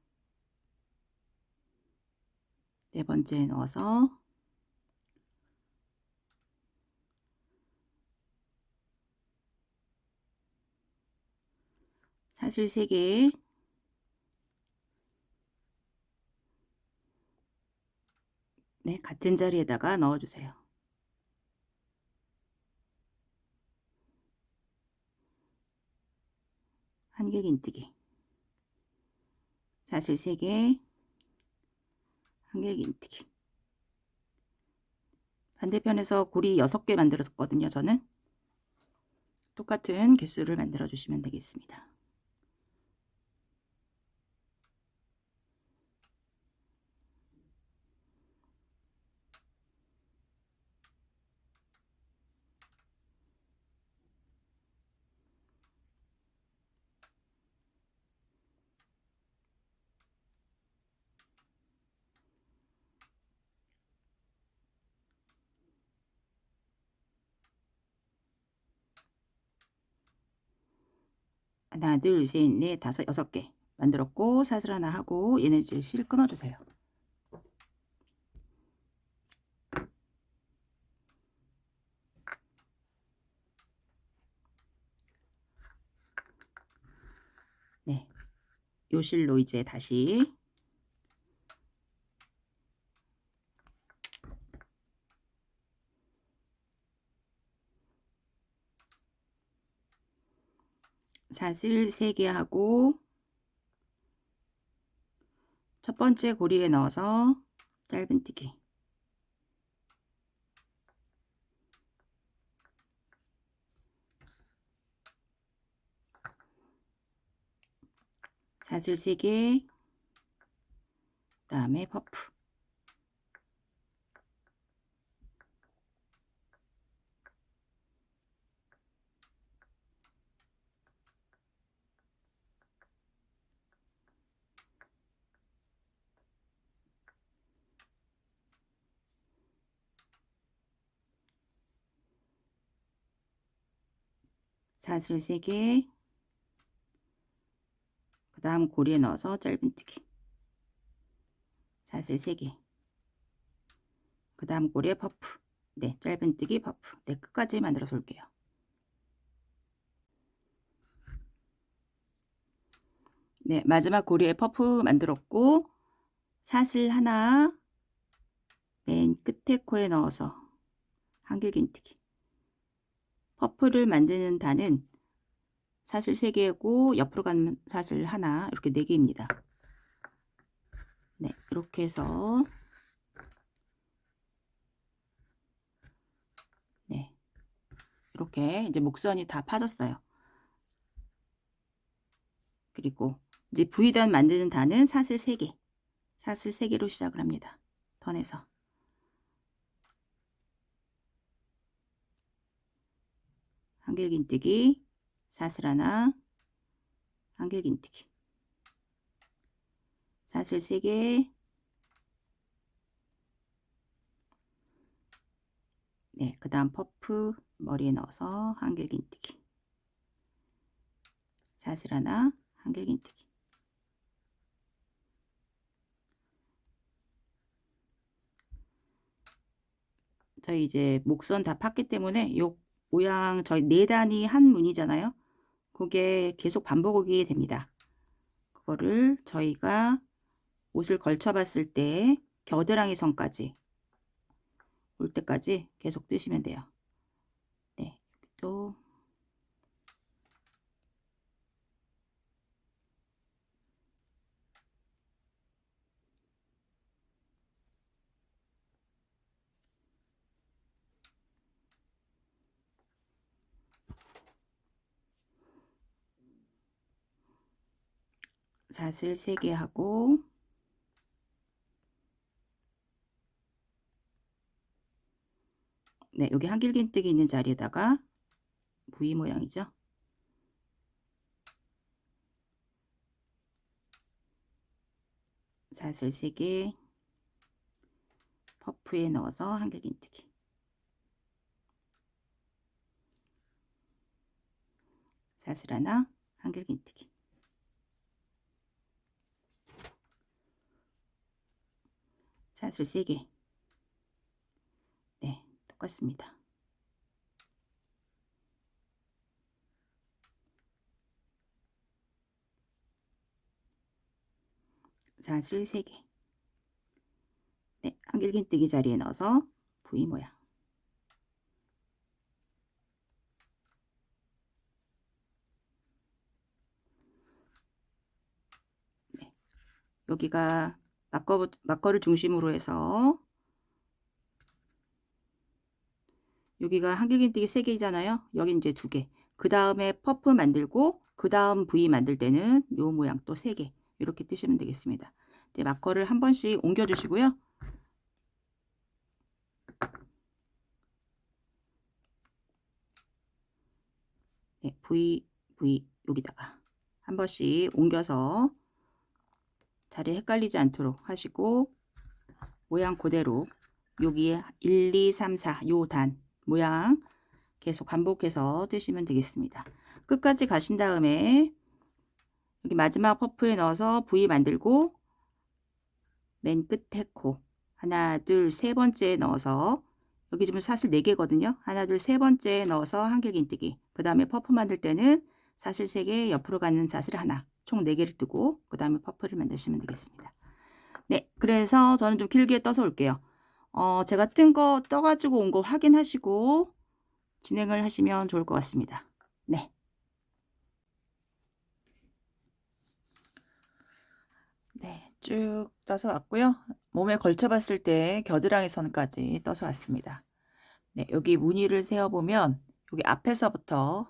4번째 넣어서 사슬 3개, 네, 같은 자리에다가 넣어주세요. 한길긴뜨기. 사슬 3개, 한길긴뜨기. 반대편에서 고리 6개 만들었거든요. 저는 똑같은 개수를 만들어 주시면 되겠습니다. 하나, 둘, 셋, 넷, 다섯, 6개 만들었고 사슬 하나 하고 얘는 이제 실 끊어주세요. 네, 요 실로 이제 다시 사슬 3개 하고 첫 번째 고리에 넣어서 짧은뜨기, 사슬 3개, 그 다음에 퍼프, 사슬 3개, 그 다음 고리에 넣어서 짧은뜨기, 사슬 3개, 그 다음 고리에 퍼프, 네, 짧은뜨기 퍼프, 네, 끝까지 만들어서 올게요. 네, 마지막 고리에 퍼프 만들었고 사슬 하나 맨 끝에 코에 넣어서 한길긴뜨기. 퍼프를 만드는 단은 사슬 3개고 옆으로 가는 사슬 하나, 이렇게 4개입니다. 네, 이렇게 해서 네, 이렇게 이제 목선이 다 파졌어요. 그리고 이제 V단 만드는 단은 사슬 3개, 사슬 3개로 시작을 합니다. 턴에서 한길긴뜨기, 사슬 하나, 한길긴뜨기, 사슬 3개, 네, 그 다음 퍼프 머리에 넣어서 한길긴뜨기, 사슬 하나, 한길긴뜨기, 저희 이제 목선 다 팠기 때문에 요 모양 저희 4단이 한 문이잖아요. 그게 계속 반복이 됩니다. 그거를 저희가 옷을 걸쳐 봤을 때 겨드랑이 선까지 올 때까지 계속 뜨시면 돼요. 네, 또 사슬 3개 하고 네, 여기 한길긴뜨기 있는 자리에다가 V 모양이죠. 사슬 3개, 퍼프에 넣어서 한길긴뜨기, 사슬 하나, 한길긴뜨기, 사슬 3개, 네, 똑같습니다. 사슬 3개, 네, 한길긴뜨기 자리에 넣어서 V 모양, 네, 여기가 막거를 중심으로 해서 여기가 한길긴뜨기 3개잖아요. 여기 이제 2개. 그 다음에 퍼프 만들고 그 다음 V 만들 때는 요 모양 또 3개 이렇게 뜨시면 되겠습니다. 이제 마커를 한 번씩 옮겨 주시고요. 네, V 여기다가 한 번씩 옮겨서 자리 헷갈리지 않도록 하시고 모양 그대로 여기에 1, 2, 3, 4 요 단 모양 계속 반복해서 뜨시면 되겠습니다. 끝까지 가신 다음에 여기 마지막 퍼프에 넣어서 V 만들고 맨 끝에 코 하나 둘 세 번째에 넣어서 여기 지금 사슬 4개거든요. 하나 둘 세 번째에 넣어서 한길긴뜨기. 그 다음에 퍼프 만들 때는 사슬 3개 옆으로 가는 사슬 하나 총 4개를 뜨고 그 다음에 퍼프를 만드시면 되겠습니다. 네, 그래서 저는 좀 길게 떠서 올게요. 제가 뜬 거 떠가지고 온 거 확인하시고 진행을 하시면 좋을 것 같습니다. 네. 네, 쭉 떠서 왔고요. 몸에 걸쳐 봤을 때 겨드랑이 선까지 떠서 왔습니다. 네, 여기 무늬를 세어보면 여기 앞에서부터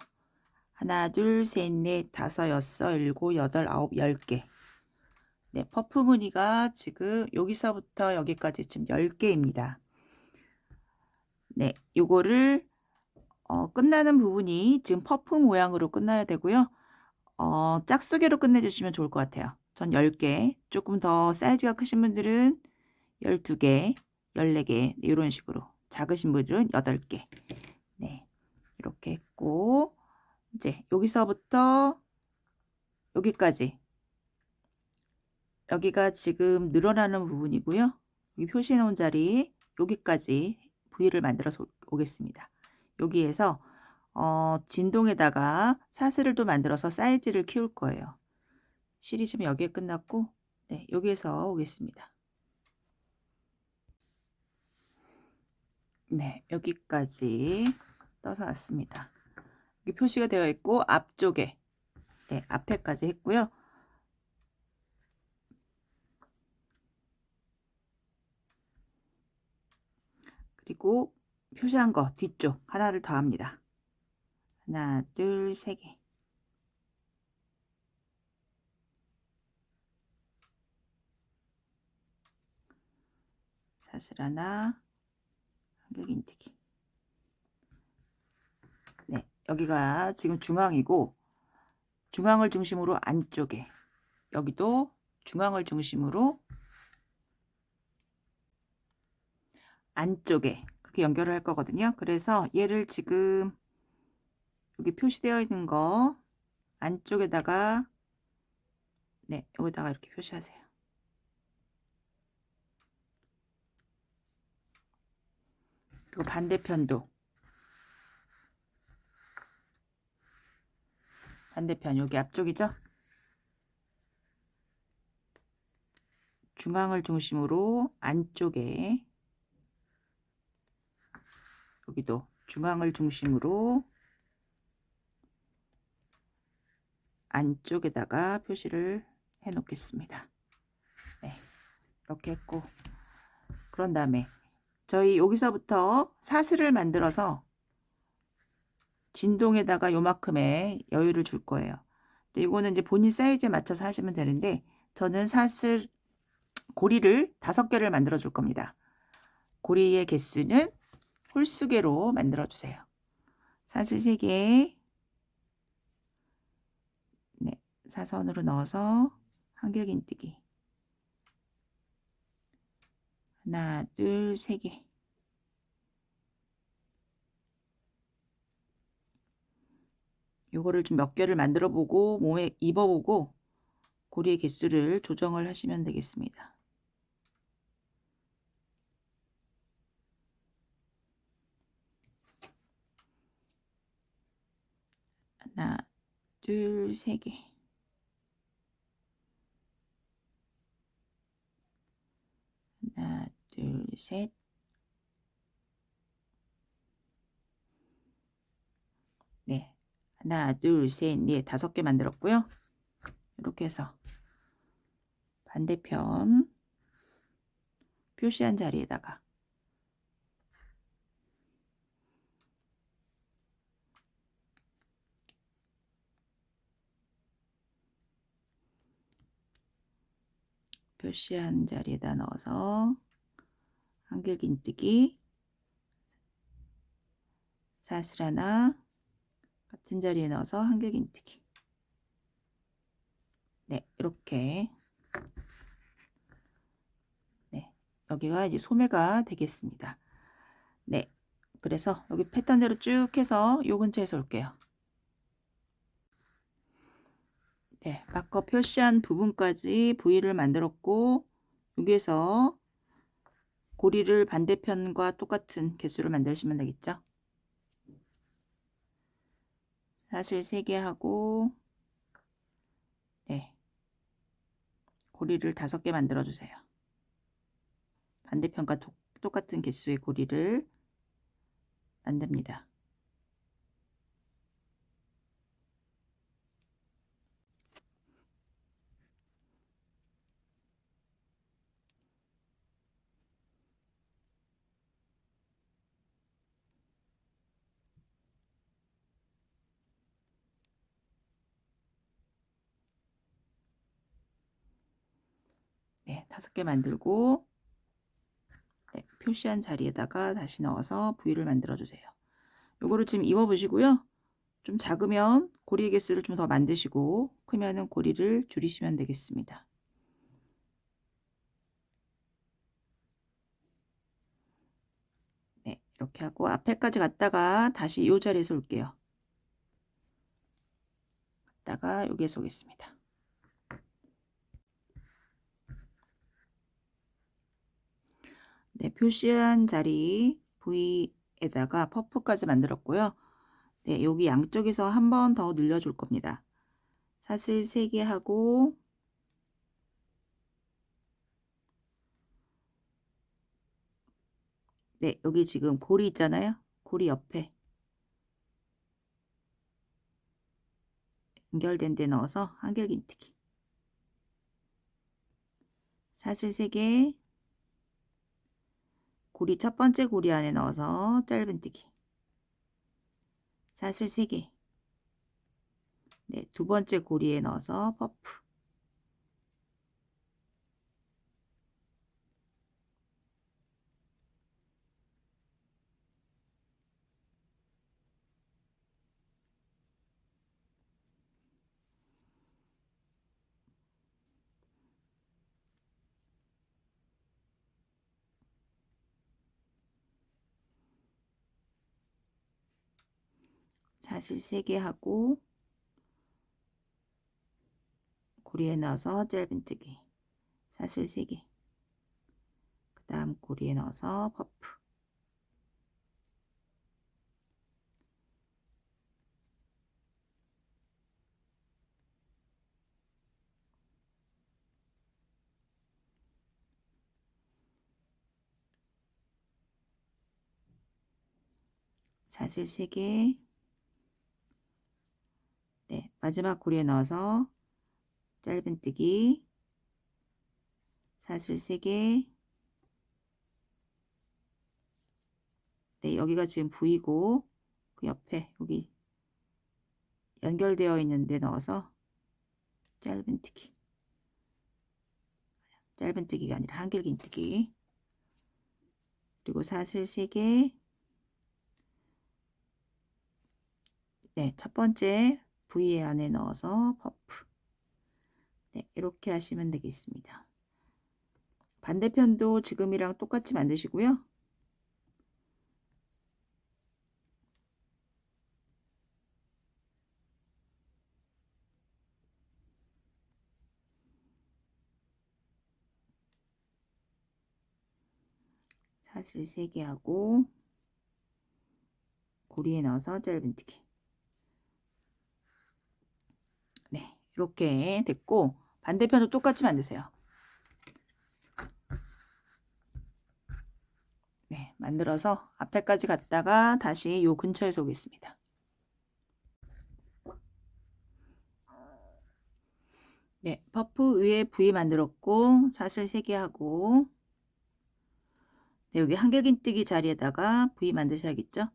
하나, 둘, 셋, 넷, 다섯, 여섯, 일곱, 여덟, 아홉, 10개. 네, 퍼프 무늬가 지금 여기서부터 여기까지 지금 10개입니다. 네, 요거를 끝나는 부분이 지금 퍼프 모양으로 끝나야 되고요. 짝수개로 끝내주시면 좋을 것 같아요. 전 10개, 조금 더 사이즈가 크신 분들은 12개, 14개 이런 식으로, 작으신 분들은 8개. 네, 이렇게 했고 이제 여기서부터 여기까지, 여기가 지금 늘어나는 부분이고요. 여기 표시해 놓은 자리 여기까지 V를 만들어서 오겠습니다. 여기에서 진동에다가 사슬을 또 만들어서 사이즈를 키울 거예요. 실이 지금 여기에 끝났고, 네, 여기에서 오겠습니다. 네, 여기까지 떠서 왔습니다. 여기 표시가 되어 있고 앞쪽에, 네, 앞에까지 했고요. 그리고 표시한 거 뒤쪽 하나를 더 합니다. 하나, 둘, 세 개. 사슬 하나, 한길긴뜨기. 네, 여기가 지금 중앙이고 중앙을 중심으로 안쪽에, 여기도 중앙을 중심으로 안쪽에 그렇게 연결을 할 거거든요. 그래서 얘를 지금 여기 표시되어 있는 거 안쪽에다가, 네, 여기다가 이렇게 표시하세요. 그리고 반대편도, 반대편 여기 앞쪽이죠. 중앙을 중심으로 안쪽에, 여기도 중앙을 중심으로 안쪽에다가 표시를 해 놓겠습니다. 네, 이렇게 했고, 그런 다음에 저희 여기서부터 사슬을 만들어서 진동에다가 요만큼의 여유를 줄 거예요. 근데 이거는 이제 본인 사이즈에 맞춰서 하시면 되는데, 저는 사슬 고리를 5개를 만들어 줄 겁니다. 고리의 개수는 홀수개로 만들어 주세요. 사슬 3개, 네, 사선으로 넣어서 한길긴뜨기. 하나, 둘, 3개. 요거를 좀 몇 개를 만들어 보고 몸에 입어 보고 고리의 개수를 조정을 하시면 되겠습니다. 하나, 둘, 3개. 하나, 둘, 셋. 네. 하나, 둘, 셋, 넷, 5개 만들었고요. 이렇게 해서 반대편 표시한 자리에다가 표시한 자리에다 넣어서 한길긴뜨기, 사슬 하나, 같은 자리에 넣어서 한길긴뜨기. 네, 이렇게. 네, 여기가 이제 소매가 되겠습니다. 네, 그래서 여기 패턴대로 쭉 해서 요 근처에서 올게요. 네, 마커 표시한 부분까지 V를 만들었고 여기에서 고리를 반대편과 똑같은 개수를 만드시면 되겠죠. 사슬 3개 하고 네, 고리를 5개 만들어 주세요. 반대편과 똑같은 개수의 고리를 만듭니다. 네, 5개 만들고 네, 표시한 자리에다가 다시 넣어서 V를 만들어 주세요. 요거를 지금 입어 보시고요. 좀 작으면 고리 개수를 좀 더 만드시고 크면은 고리를 줄이시면 되겠습니다. 네, 이렇게 하고 앞에까지 갔다가 다시 이 자리에서 올게요. 갔다가 여기에서 오겠습니다. 네, 표시한 자리 V에다가 퍼프까지 만들었고요. 네, 여기 양쪽에서 한 번 더 늘려줄 겁니다. 사슬 3개 하고 네, 여기 지금 고리 있잖아요. 고리 옆에 연결된 데 넣어서 한길긴뜨기. 사슬 3개 고리 첫 번째 고리 안에 넣어서 짧은뜨기. 사슬 3개. 네, 두 번째 고리에 넣어서 퍼프. 사슬 3개 하고 고리에 넣어서 짧은뜨기. 사슬 3개. 그 다음 고리에 넣어서 퍼프. 사슬 3개. 네, 마지막 고리에 넣어서 짧은뜨기. 사슬 3개. 네, 여기가 지금 V고 그 옆에 여기 연결되어 있는 데 넣어서 짧은뜨기. 짧은뜨기가 아니라 한길긴뜨기. 그리고 사슬 3개. 네, 첫 번째 V 안에 넣어서 퍼프. 네, 이렇게 하시면 되겠습니다. 반대편도 지금이랑 똑같이 만드시고요. 사슬 3개 하고 고리에 넣어서 짧은뜨기. 네, 이렇게 됐고 반대편도 똑같이 만드세요. 네, 만들어서 앞에까지 갔다가 다시 요 근처에서 오겠습니다. 네, 퍼프 위에 V 만들었고 사슬 3개 하고 네, 여기 한길긴뜨기 자리에다가 V 만드셔야겠죠?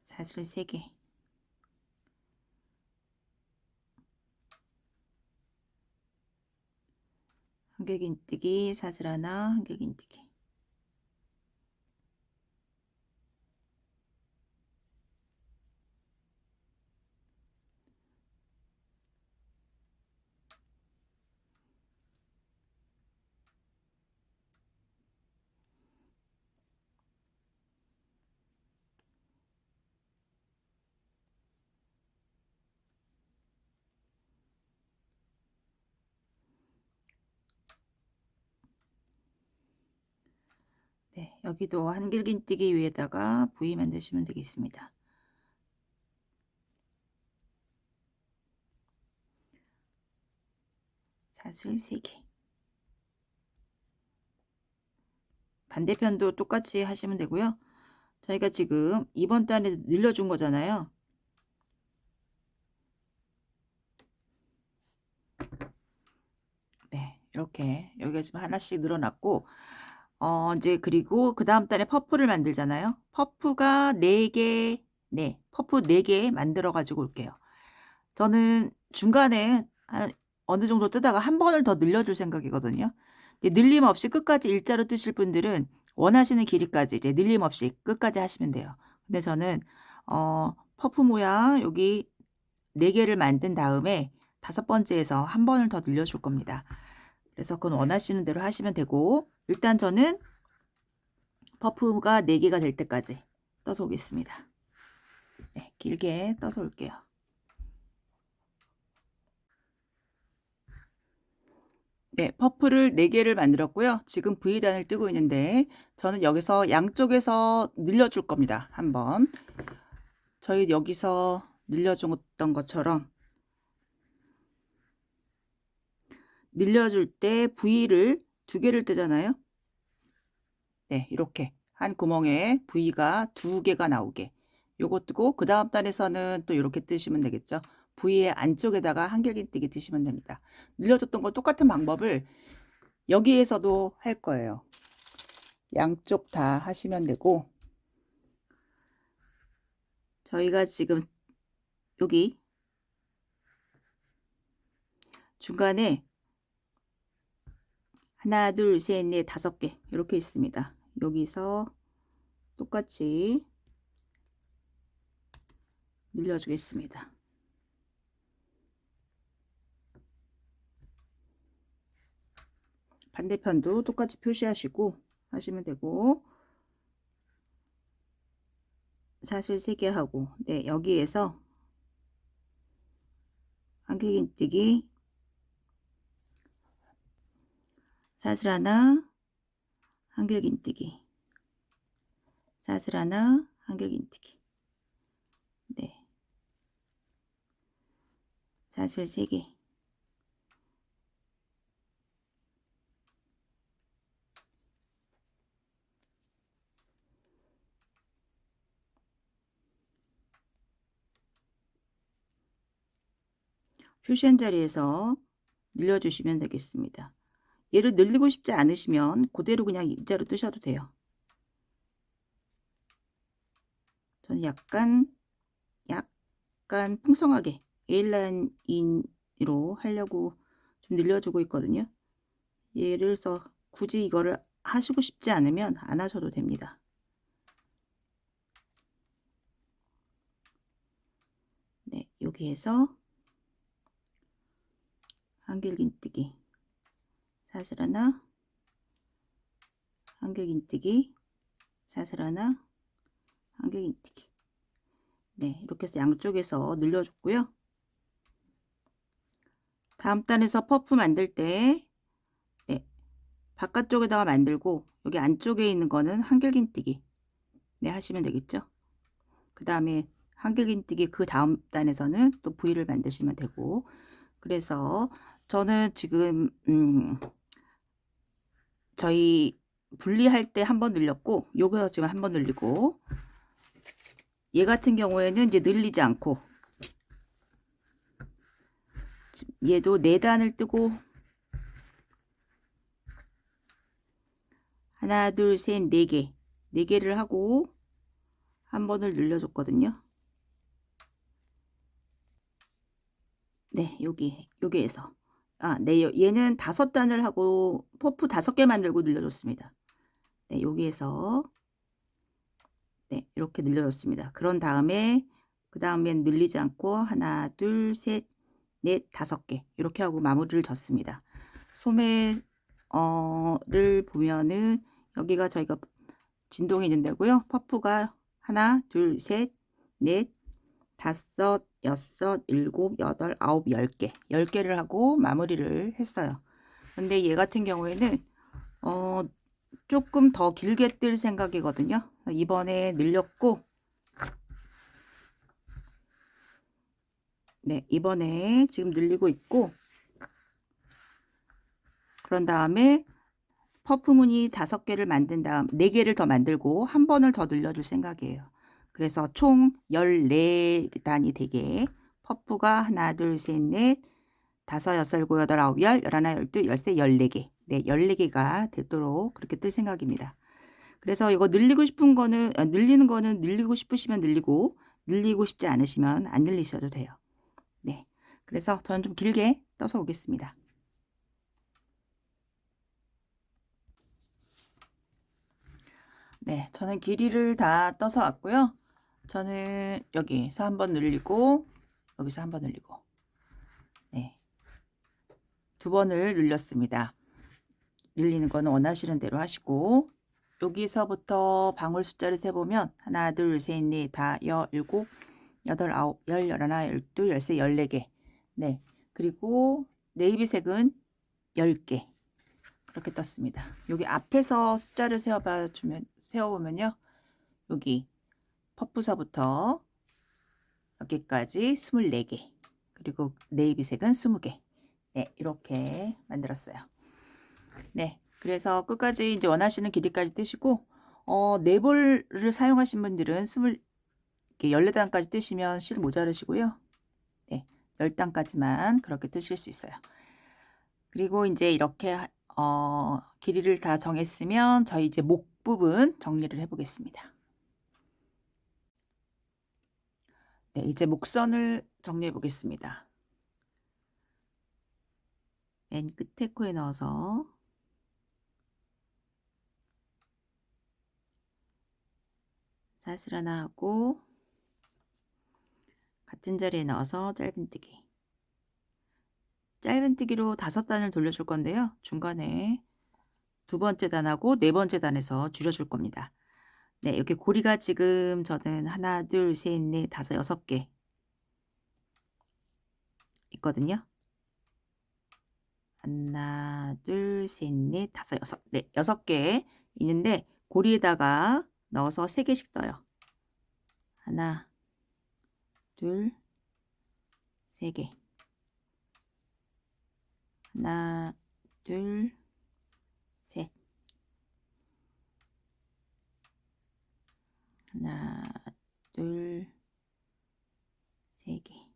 사슬 3개. 한길긴뜨기 사슬 하나, 한길긴뜨기. 네, 여기도 한길긴뜨기 위에다가 V 만드시면 되겠습니다. 사슬 3개. 반대편도 똑같이 하시면 되고요. 저희가 지금 이번 단에 늘려준 거잖아요. 네, 이렇게 여기가 지금 하나씩 늘어났고, 이제 그리고 그 다음 단에 퍼프를 만들잖아요. 퍼프가 4개, 네, 퍼프 4개 만들어 가지고 올게요. 저는 중간에 어느 정도 뜨다가 한 번을 더 늘려줄 생각이거든요. 늘림 없이 끝까지 일자로 뜨실 분들은 원하시는 길이까지 이제 늘림 없이 끝까지 하시면 돼요. 근데 저는 퍼프 모양 여기 4개를 만든 다음에 5번째에서 한 번을 더 늘려줄 겁니다. 그래서 그건 원하시는 대로 하시면 되고, 일단 저는 퍼프가 4개가 될 때까지 떠서 오겠습니다. 네, 길게 떠서 올게요. 네, 퍼프를 4개를 만들었고요. 지금 V단을 뜨고 있는데 저는 여기서 양쪽에서 늘려줄 겁니다. 한번 저희 여기서 늘려줬던 것처럼 늘려줄 때 V를 2개를 뜨잖아요. 네, 이렇게 한 구멍에 V가 2개가 나오게 요거 뜨고, 그 다음 단에서는 또 이렇게 뜨시면 되겠죠. V의 안쪽에다가 한길긴뜨기 뜨시면 됩니다. 늘려줬던 거 똑같은 방법을 여기에서도 할 거예요. 양쪽 다 하시면 되고, 저희가 지금 여기 중간에 하나, 둘, 셋, 넷, 5개 이렇게 있습니다. 여기서 똑같이 늘려주겠습니다. 반대편도 똑같이 표시하시고 하시면 되고, 사슬 3개 하고, 네, 여기에서 한길긴뜨기 사슬 하나, 한길긴뜨기 사슬 하나, 한길긴뜨기, 네, 사슬 3개, 표시한 자리에서 늘려주시면 되겠습니다. 얘를 늘리고 싶지 않으시면 그대로 그냥 일자로 뜨셔도 돼요. 저는 약간 풍성하게 A라인으로 하려고 좀 늘려주고 있거든요. 예를 들어서 굳이 이거를 하시고 싶지 않으면 안 하셔도 됩니다. 네, 여기에서 한길긴뜨기 사슬 하나, 한길긴뜨기 사슬 하나, 한길긴뜨기, 네, 이렇게 해서 양쪽에서 늘려줬고요. 다음 단에서 퍼프 만들 때 네, 바깥쪽에다가 만들고 여기 안쪽에 있는 거는 한길긴뜨기 네, 하시면 되겠죠. 그 다음에 한길긴뜨기 그 다음 단에서는 또 V를 만드시면 되고, 그래서 저는 지금 저희 분리할 때 한 번 늘렸고, 요거 지금 한 번 늘리고, 얘 같은 경우에는 이제 늘리지 않고 얘도 4단을 뜨고 하나, 둘, 셋, 4개 4개를 하고 한 번을 늘려줬거든요. 네, 여기에서 네, 얘는 5단을 하고 퍼프 5개 만들고 늘려줬습니다. 네, 여기에서 네, 이렇게 늘려줬습니다. 그런 다음에 그 다음엔 늘리지 않고 하나, 둘, 셋, 넷, 5개 이렇게 하고 마무리를 졌습니다. 소매를 보면은 여기가 저희가 진동이 있는 데고요. 퍼프가 하나, 둘, 셋, 넷, 5, 6, 7, 8, 9, 10개 10개를 하고 마무리를 했어요. 근데 얘 같은 경우에는 조금 더 길게 뜰 생각이거든요. 이번에 늘렸고, 네, 이번에 지금 늘리고 있고, 그런 다음에 퍼프 무늬 5개를 만든 다음 4개를 더 만들고 한 번을 더 늘려줄 생각이에요. 그래서 총 14단이 되게 퍼프가 하나, 둘, 셋, 넷, 다섯, 여섯, 일곱, 여덟, 아홉, 열, 열하나, 열둘, 열세, 14개. 네, 14개가 되도록 그렇게 뜰 생각입니다. 그래서 이거 늘리고 싶은 거는, 늘리는 거는 늘리고 싶으시면 늘리고, 늘리고 싶지 않으시면 안 늘리셔도 돼요. 네. 그래서 저는 좀 길게 떠서 오겠습니다. 네, 저는 길이를 다 떠서 왔고요. 저는 여기서 한번 늘리고, 여기서 한번 늘리고, 네. 2번을 늘렸습니다. 늘리는 거는 원하시는 대로 하시고, 여기서부터 방울 숫자를 세보면 하나, 둘, 셋, 넷, 다, 일곱, 여덟, 아홉, 열, 열하나, 열둘, 열세, 14개. 네. 그리고 네이비색은 10개. 그렇게 떴습니다. 여기 앞에서 숫자를 세워보면요. 여기 퍼프서부터 여기까지 24개. 그리고 네이비색은 20개. 네, 이렇게 만들었어요. 네. 그래서 끝까지 이제 원하시는 길이까지 뜨시고, 네볼을 사용하신 분들은 14단까지 뜨시면 실 모자르시고요. 네. 10단까지만 그렇게 뜨실 수 있어요. 그리고 이제 이렇게, 길이를 다 정했으면 저희 이제 목 부분 정리를 해보겠습니다. 네. 이제 목선을 정리해 보겠습니다. 맨 끝에 코에 넣어서 사슬 하나 하고 같은 자리에 넣어서 짧은뜨기. 짧은뜨기로 5단을 돌려줄 건데요. 중간에 2번째 단하고 4번째 단에서 줄여줄 겁니다. 네, 여기 고리가 지금 저는 하나, 둘, 셋, 넷, 다섯, 6개 있거든요. 하나, 둘, 셋, 넷, 다섯, 여섯. 네, 6개 있는데 고리에다가 넣어서 3개씩 떠요. 하나, 둘, 3개. 하나, 둘, 셋. 하나, 둘, 3개.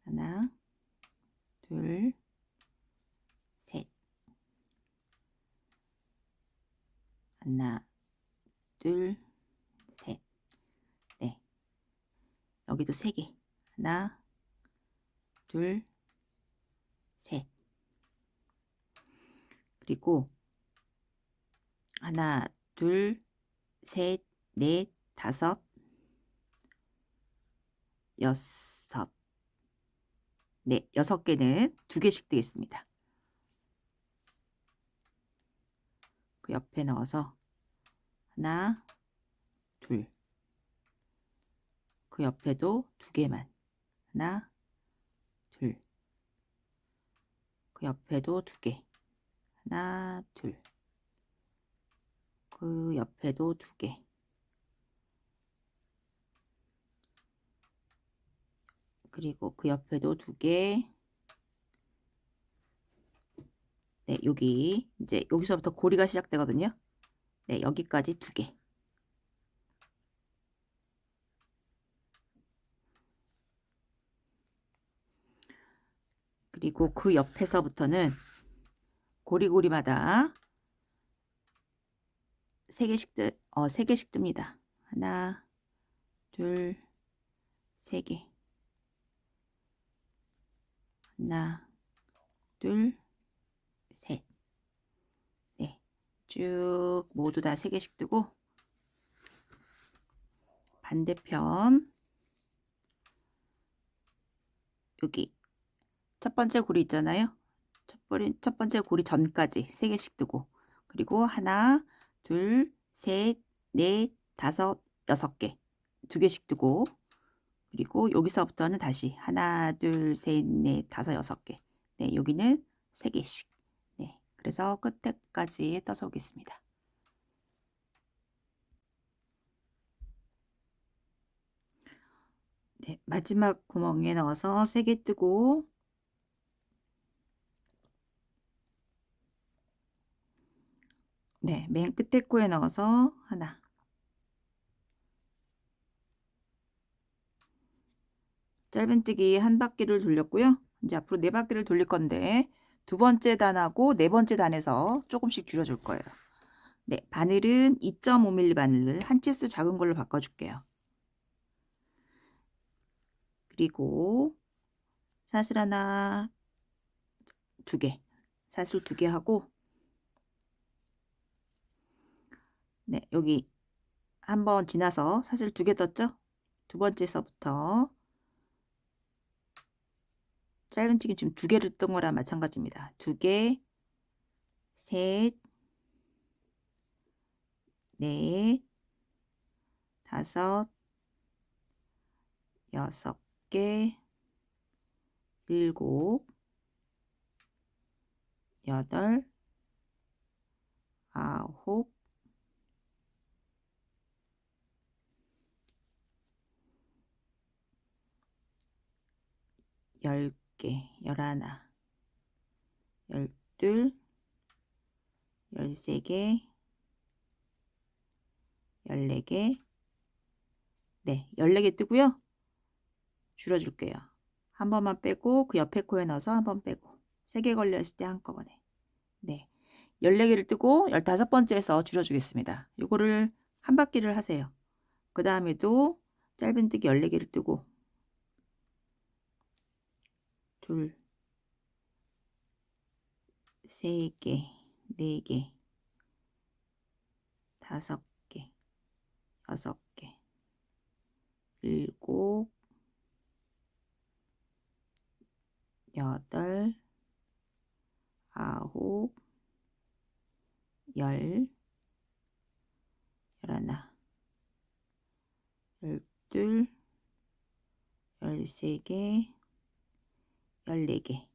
하나, 둘, 셋. 하나, 둘, 셋. 네. 여기도 3개. 하나, 둘, 셋. 그리고 하나, 둘, 셋, 넷, 다섯, 6. 네, 6개는 2개씩 뜨겠습니다. 그 옆에 넣어서 하나, 둘. 그 옆에도 2개만. 하나, 둘. 그 옆에도 2개. 하나, 둘. 그 옆에도 2개. 그리고 그 옆에도 2개. 네, 여기 이제 여기서부터 고리가 시작되거든요. 네, 여기까지 2개. 그리고 그 옆에서부터는 고리고리마다 3개씩 뜹니다. 하나, 둘, 3개. 하나, 둘, 셋. 네. 쭉 모두 다 3개씩 뜨고, 반대편, 여기 첫 번째 고리 있잖아요. 첫 번째 고리 전까지 3개씩 뜨고, 그리고 하나, 둘, 셋, 넷, 다섯, 6개. 2개씩 뜨고, 그리고 여기서부터는 다시 하나, 둘, 셋, 넷, 다섯, 여섯 개. 네, 여기는 3개씩. 네, 그래서 끝에까지 떠서 오겠습니다. 네, 마지막 구멍에 넣어서 3개 뜨고 네, 맨 끝에 코에 넣어서 하나. 짧은뜨기 한 바퀴를 돌렸고요. 이제 앞으로 4바퀴를 돌릴 건데 두 번째 단하고 네 번째 단에서 조금씩 줄여줄 거예요. 네, 바늘은 2.5mm 바늘을 한 치수 작은 걸로 바꿔줄게요. 그리고 사슬 하나, 2개, 사슬 2개 하고 네, 여기 한번 지나서 사슬 2개 떴죠? 두 번째서부터 짧은뜨기 지금 2개를 뜬 거랑 마찬가지입니다. 2개, 셋, 넷, 다섯, 여섯 개, 일곱, 여덟, 아홉, 열 개, 열하나, 열둘, 13개, 14개, 네, 14개 뜨고요. 줄여줄게요. 한 번만 빼고 그 옆에 코에 넣어서 한 번 빼고 3개 걸렸을 때 한꺼번에 네, 14개를 뜨고 15번째에서 줄여주겠습니다. 이거를 한 바퀴를 하세요. 그 다음에도 짧은뜨기 14개를 뜨고 둘, 3개, 4개, 5개, 6개, 7, 8, 9, 10, 11, 12, 13개, 14개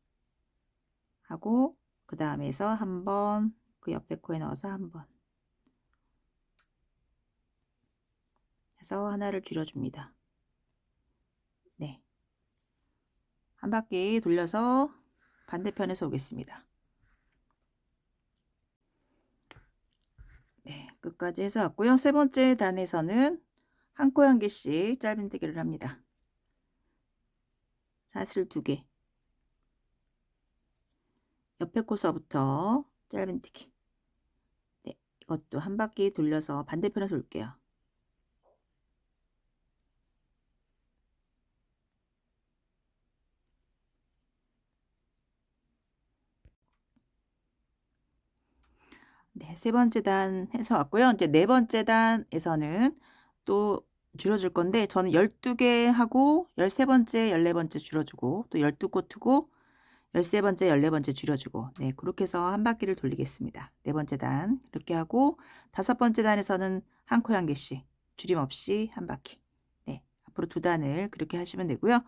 하고 그 다음에서 한 번 그 옆에 코에 넣어서 한 번 해서 하나를 줄여줍니다. 네, 한 바퀴 돌려서 반대편에서 오겠습니다. 네, 끝까지 해서 왔고요. 세 번째 단에서는 한 코 한 개씩 짧은뜨기를 합니다. 사슬 2개, 옆에 코서부터 짧은뜨기. 네, 이것도 한 바퀴 돌려서 반대편에서 올게요. 네, 세 번째 단 해서 왔고요. 이제 네 번째 단에서는 또 줄여줄 건데 저는 12개 하고 13번째, 14번째 줄여주고 또 12코 트고 13번째, 14번째 줄여주고 네, 그렇게 해서 한 바퀴를 돌리겠습니다. 네 번째 단 이렇게 하고 다섯 번째 단에서는 한 코 한 개씩 줄임 없이 한 바퀴. 네, 앞으로 두 단을 그렇게 하시면 되고요.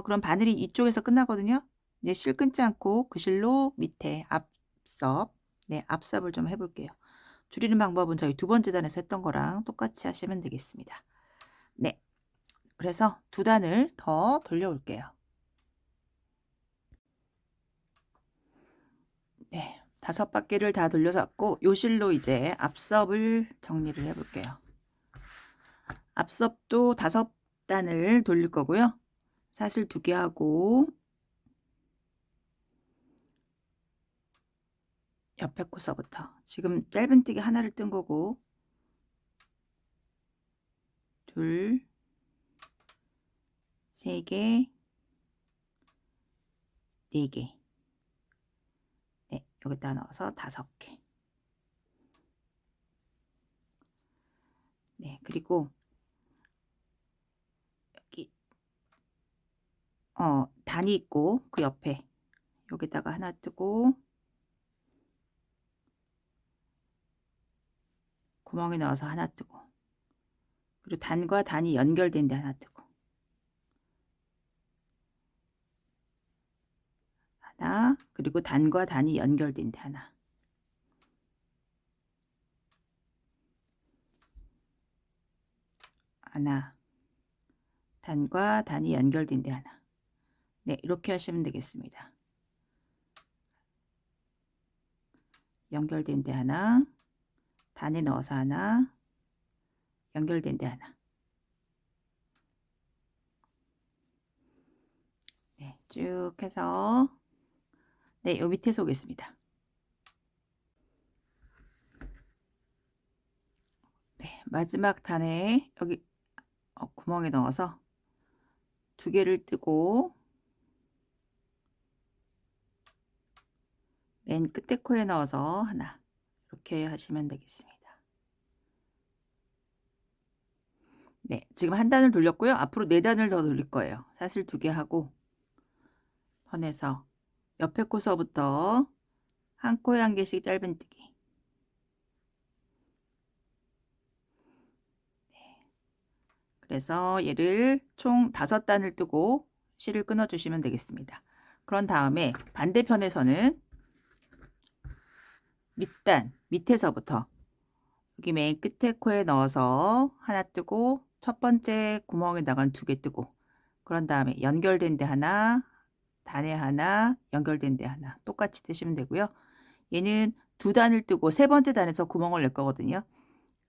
그럼 바늘이 이쪽에서 끝나거든요. 이제 실 끊지 않고 그 실로 밑에 앞섭, 네, 앞섭을 좀 해볼게요. 줄이는 방법은 저희 두 번째 단에서 했던 거랑 똑같이 하시면 되겠습니다. 네, 그래서 두 단을 더 돌려올게요. 네, 5바퀴를 다 돌려서 왔고 요 실로 이제 앞섭을 정리를 해볼게요. 앞섭도 5단을 돌릴 거고요. 사슬 2개 하고 옆에 코서부터 지금 짧은뜨기 하나를 뜬 거고 둘, 3개, 4개. 네, 여기다 넣어서 5개. 네, 그리고 여기 단이 있고 그 옆에 여기다가 하나 뜨고 구멍에 넣어서 하나 뜨고 그리고 단과 단이 연결된 데 하나 뜨고 하나, 그리고 단과 단이 연결된 데 하나. 하나, 단과 단이 연결된 데 하나. 네, 이렇게 하시면 되겠습니다. 연결된 데 하나, 단에 넣어서 하나, 연결된 데 하나. 네, 쭉 해서 네, 요 밑에서 오겠습니다. 네, 마지막 단에 여기 구멍에 넣어서 두 개를 뜨고 맨 끝에 코에 넣어서 하나, 이렇게 하시면 되겠습니다. 네, 지금 한 단을 돌렸고요. 앞으로 네 단을 더 돌릴 거예요. 사슬 두 개 하고 선에서 옆에 코서부터 한 코에 한 개씩 짧은뜨기. 네. 그래서 얘를 총 5단을 뜨고 실을 끊어 주시면 되겠습니다. 그런 다음에 반대편에서는 밑단 밑에서부터 여기 맨 끝에 코에 넣어서 하나 뜨고 첫 번째 구멍에다가 두 개 뜨고, 그런 다음에 연결된 데 하나, 단에 하나, 연결된 데 하나 똑같이 뜨시면 되고요. 얘는 두 단을 뜨고 세 번째 단에서 구멍을 낼 거거든요.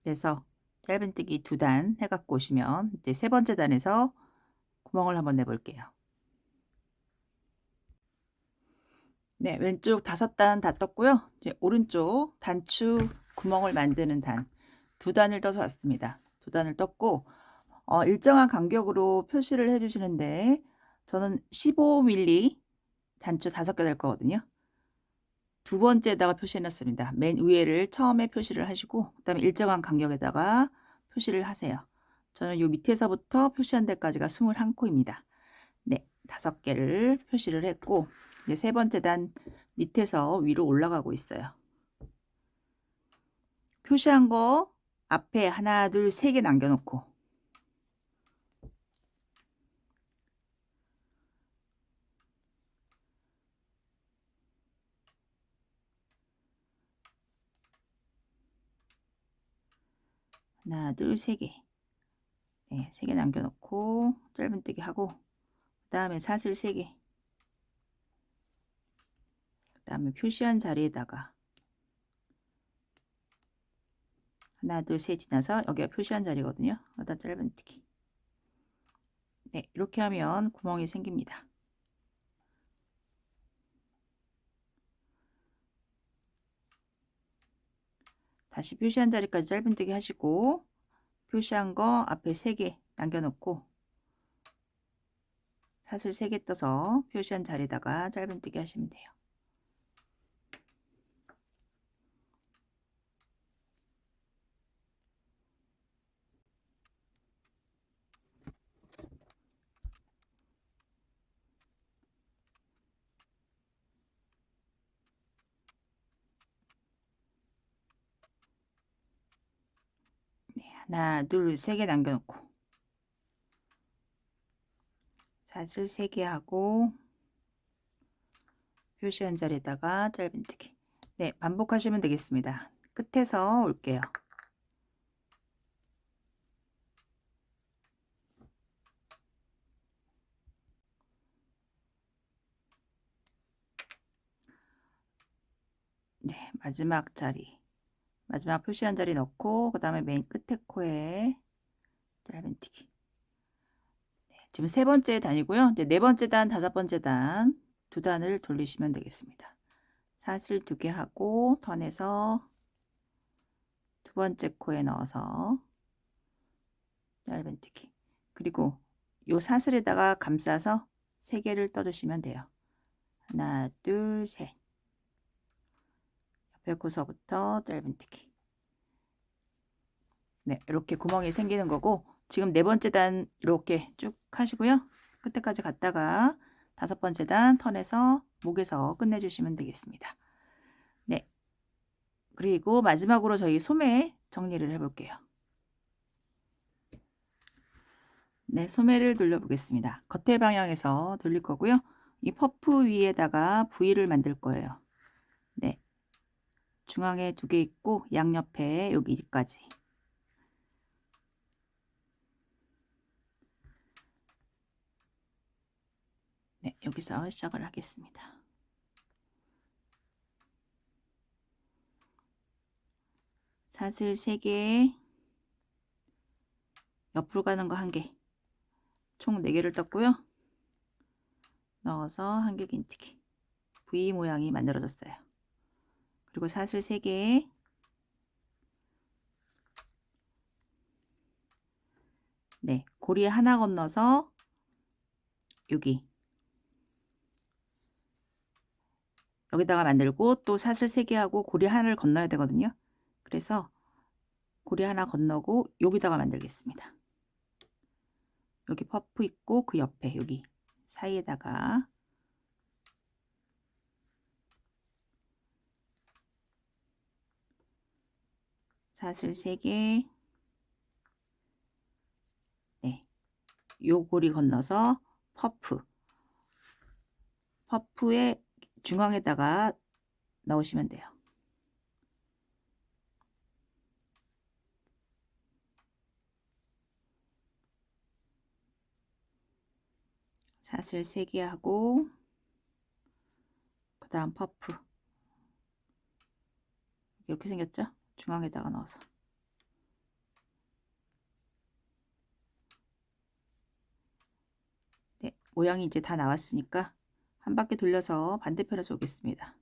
그래서 짧은뜨기 두 단 해갖고 오시면 이제 세 번째 단에서 구멍을 한번 내볼게요. 네, 왼쪽 5단 다 떴고요. 이제 오른쪽 단추 구멍을 만드는 단 두 단을 떠서 왔습니다. 두 단을 떴고 일정한 간격으로 표시를 해주시는데 저는 15mm 단추 5개 될 거거든요. 두 번째에다가 표시해놨습니다. 맨 위에를 처음에 표시를 하시고 그다음에 일정한 간격에다가 표시를 하세요. 저는 요 밑에서부터 표시한 데까지가 21코입니다. 네, 5개를 표시를 했고 이제 세 번째 단 밑에서 위로 올라가고 있어요. 표시한 거 앞에 하나, 둘, 3개 남겨놓고 하나, 둘, 3개. 네, 3개 남겨놓고 짧은뜨기 하고 그 다음에 사슬 3개. 그 다음에 표시한 자리에다가 하나, 둘, 셋 지나서 여기가 표시한 자리거든요. 여기다 짧은뜨기. 네, 이렇게 하면 구멍이 생깁니다. 다시 표시한 자리까지 짧은뜨기 하시고 표시한 거 앞에 3개 남겨놓고 사슬 3개 떠서 표시한 자리에다가 짧은뜨기 하시면 돼요. 네, 하나, 둘, 3개 남겨놓고 사슬 3개 하고 표시한 자리에다가 짧은뜨기. 네, 반복하시면 되겠습니다. 끝에서 올게요. 네, 마지막 자리, 마지막 표시한 자리 넣고 그 다음에 맨 끝에 코에 짧은뜨기. 네, 지금 세 번째 단이고요. 이제 네 번째 단, 5번째 단 두 단을 돌리시면 되겠습니다. 사슬 2개 하고 턴에서 두 번째 코에 넣어서 짧은뜨기. 그리고 요 사슬에다가 감싸서 3개를 떠주시면 돼요. 하나, 둘, 셋. 옆에 코서부터 짧은뜨기. 네, 이렇게 구멍이 생기는 거고 지금 네 번째 단 이렇게 쭉 하시고요. 끝에까지 갔다가 5번째 단 턴에서 목에서 끝내주시면 되겠습니다. 네, 그리고 마지막으로 저희 소매 정리를 해볼게요. 네, 소매를 돌려보겠습니다. 겉에 방향에서 돌릴 거고요. 이 퍼프 위에다가 V를 만들 거예요. 네, 중앙에 2개 있고 양옆에 여기까지. 네, 여기서 시작을 하겠습니다. 사슬 3개, 옆으로 가는 거 1개, 총 4개를 떴고요. 넣어서 한길긴뜨기 V 모양이 만들어졌어요. 그리고 사슬 3개, 네, 고리 하나 건너서 여기다가 만들고 또 사슬 3개 하고 고리 하나를 건너야 되거든요. 그래서 고리 하나 건너고 여기다가 만들겠습니다. 여기 퍼프 있고 그 옆에 여기 사이에다가 사슬 3개, 네, 요 고리 건너서 퍼프의 중앙에다가 넣으시면 돼요. 사슬 3개 하고 그 다음 퍼프 이렇게 생겼죠? 중앙에다가 넣어서 네, 모양이 이제 다 나왔으니까 한 바퀴 돌려서 반대편에서 오겠습니다.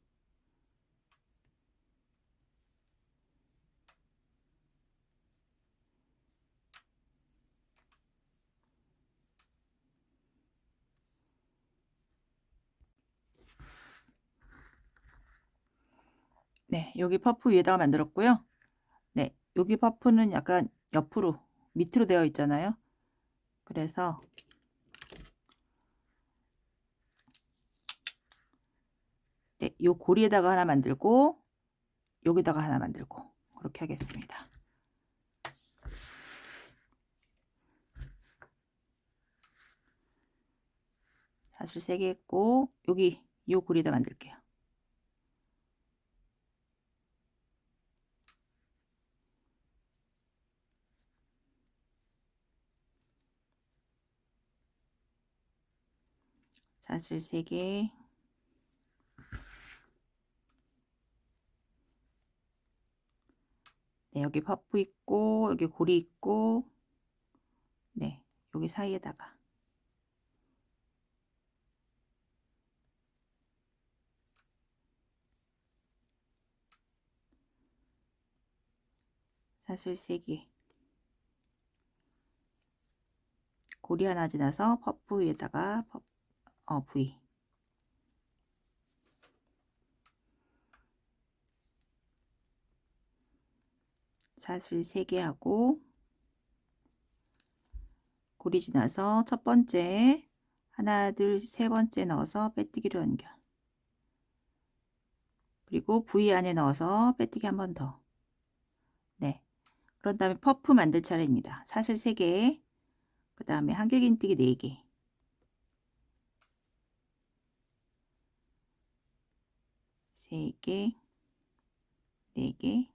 네, 여기 퍼프 위에다가 만들었고요. 네, 여기 퍼프는 약간 옆으로 밑으로 되어 있잖아요. 그래서 네, 요 고리에다가 하나 만들고 여기다가 하나 만들고 그렇게 하겠습니다. 사슬 3개 했고 여기 요 고리에다 만들게요. 사슬 3개, 네, 여기 퍼프 있고 여기 고리 있고 네, 여기 사이에다가 사슬 3개, 고리 하나 지나서 퍼프 위에다가 V, 사슬 3개 하고 고리 지나서 첫 번째 하나 둘 세 번째 넣어서 빼뜨기로 연결, 그리고 V 안에 넣어서 빼뜨기 한 번 더. 네, 그런 다음에 퍼프 만들 차례입니다. 사슬 3개, 그 다음에 한길긴뜨기 4개, 세 개, 4개,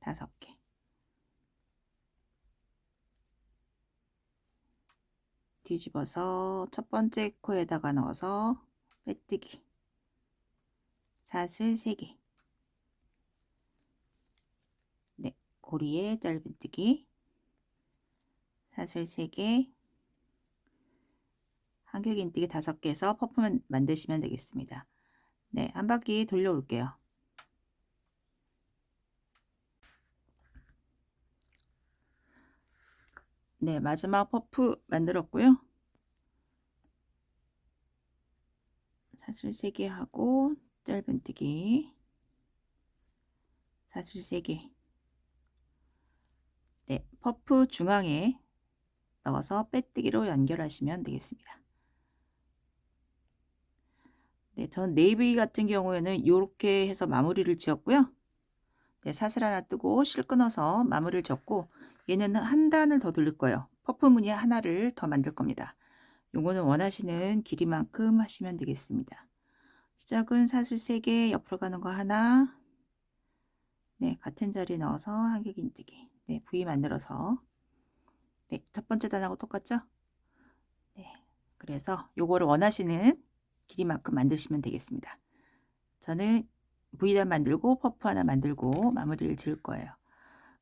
5개. 뒤집어서 첫 번째 코에다가 넣어서 빼뜨기, 사슬 3개, 네, 고리에 짧은뜨기, 사슬 3개, 한길긴뜨기 5개에서 퍼프 만드시면 되겠습니다. 네, 한 바퀴 돌려올게요. 네, 마지막 퍼프 만들었고요. 사슬 3개 하고 짧은뜨기, 사슬 3개, 네, 퍼프 중앙에 넣어서 빼뜨기로 연결하시면 되겠습니다. 네, 저는 네이비 같은 경우에는 이렇게 해서 마무리를 지었고요. 네, 사슬 하나 뜨고 실 끊어서 마무리를 졌고 얘는 한 단을 더 돌릴 거예요. 퍼프 무늬 하나를 더 만들 겁니다. 요거는 원하시는 길이만큼 하시면 되겠습니다. 시작은 사슬 3개, 옆으로 가는 거 하나, 네, 같은 자리 넣어서 한개 긴뜨기, 네, V 만들어서, 네, 첫 번째 단하고 똑같죠? 네, 그래서 요거를 원하시는 길이만큼 만드시면 되겠습니다. 저는 V단 만들고 퍼프 하나 만들고 마무리를 지을 거예요.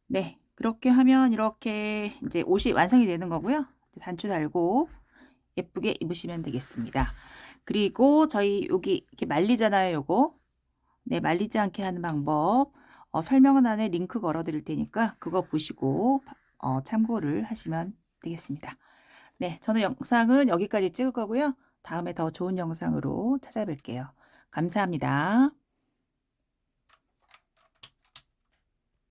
네, 그렇게 하면 이렇게 이제 옷이 완성이 되는 거고요. 단추 달고 예쁘게 입으시면 되겠습니다. 그리고 저희 여기 이렇게 말리잖아요, 요거. 네, 말리지 않게 하는 방법 설명은 안에 링크 걸어 드릴 테니까 그거 보시고 참고를 하시면 되겠습니다. 네, 저는 영상은 여기까지 찍을 거고요. 다음에 더 좋은 영상으로 찾아뵐게요. 감사합니다.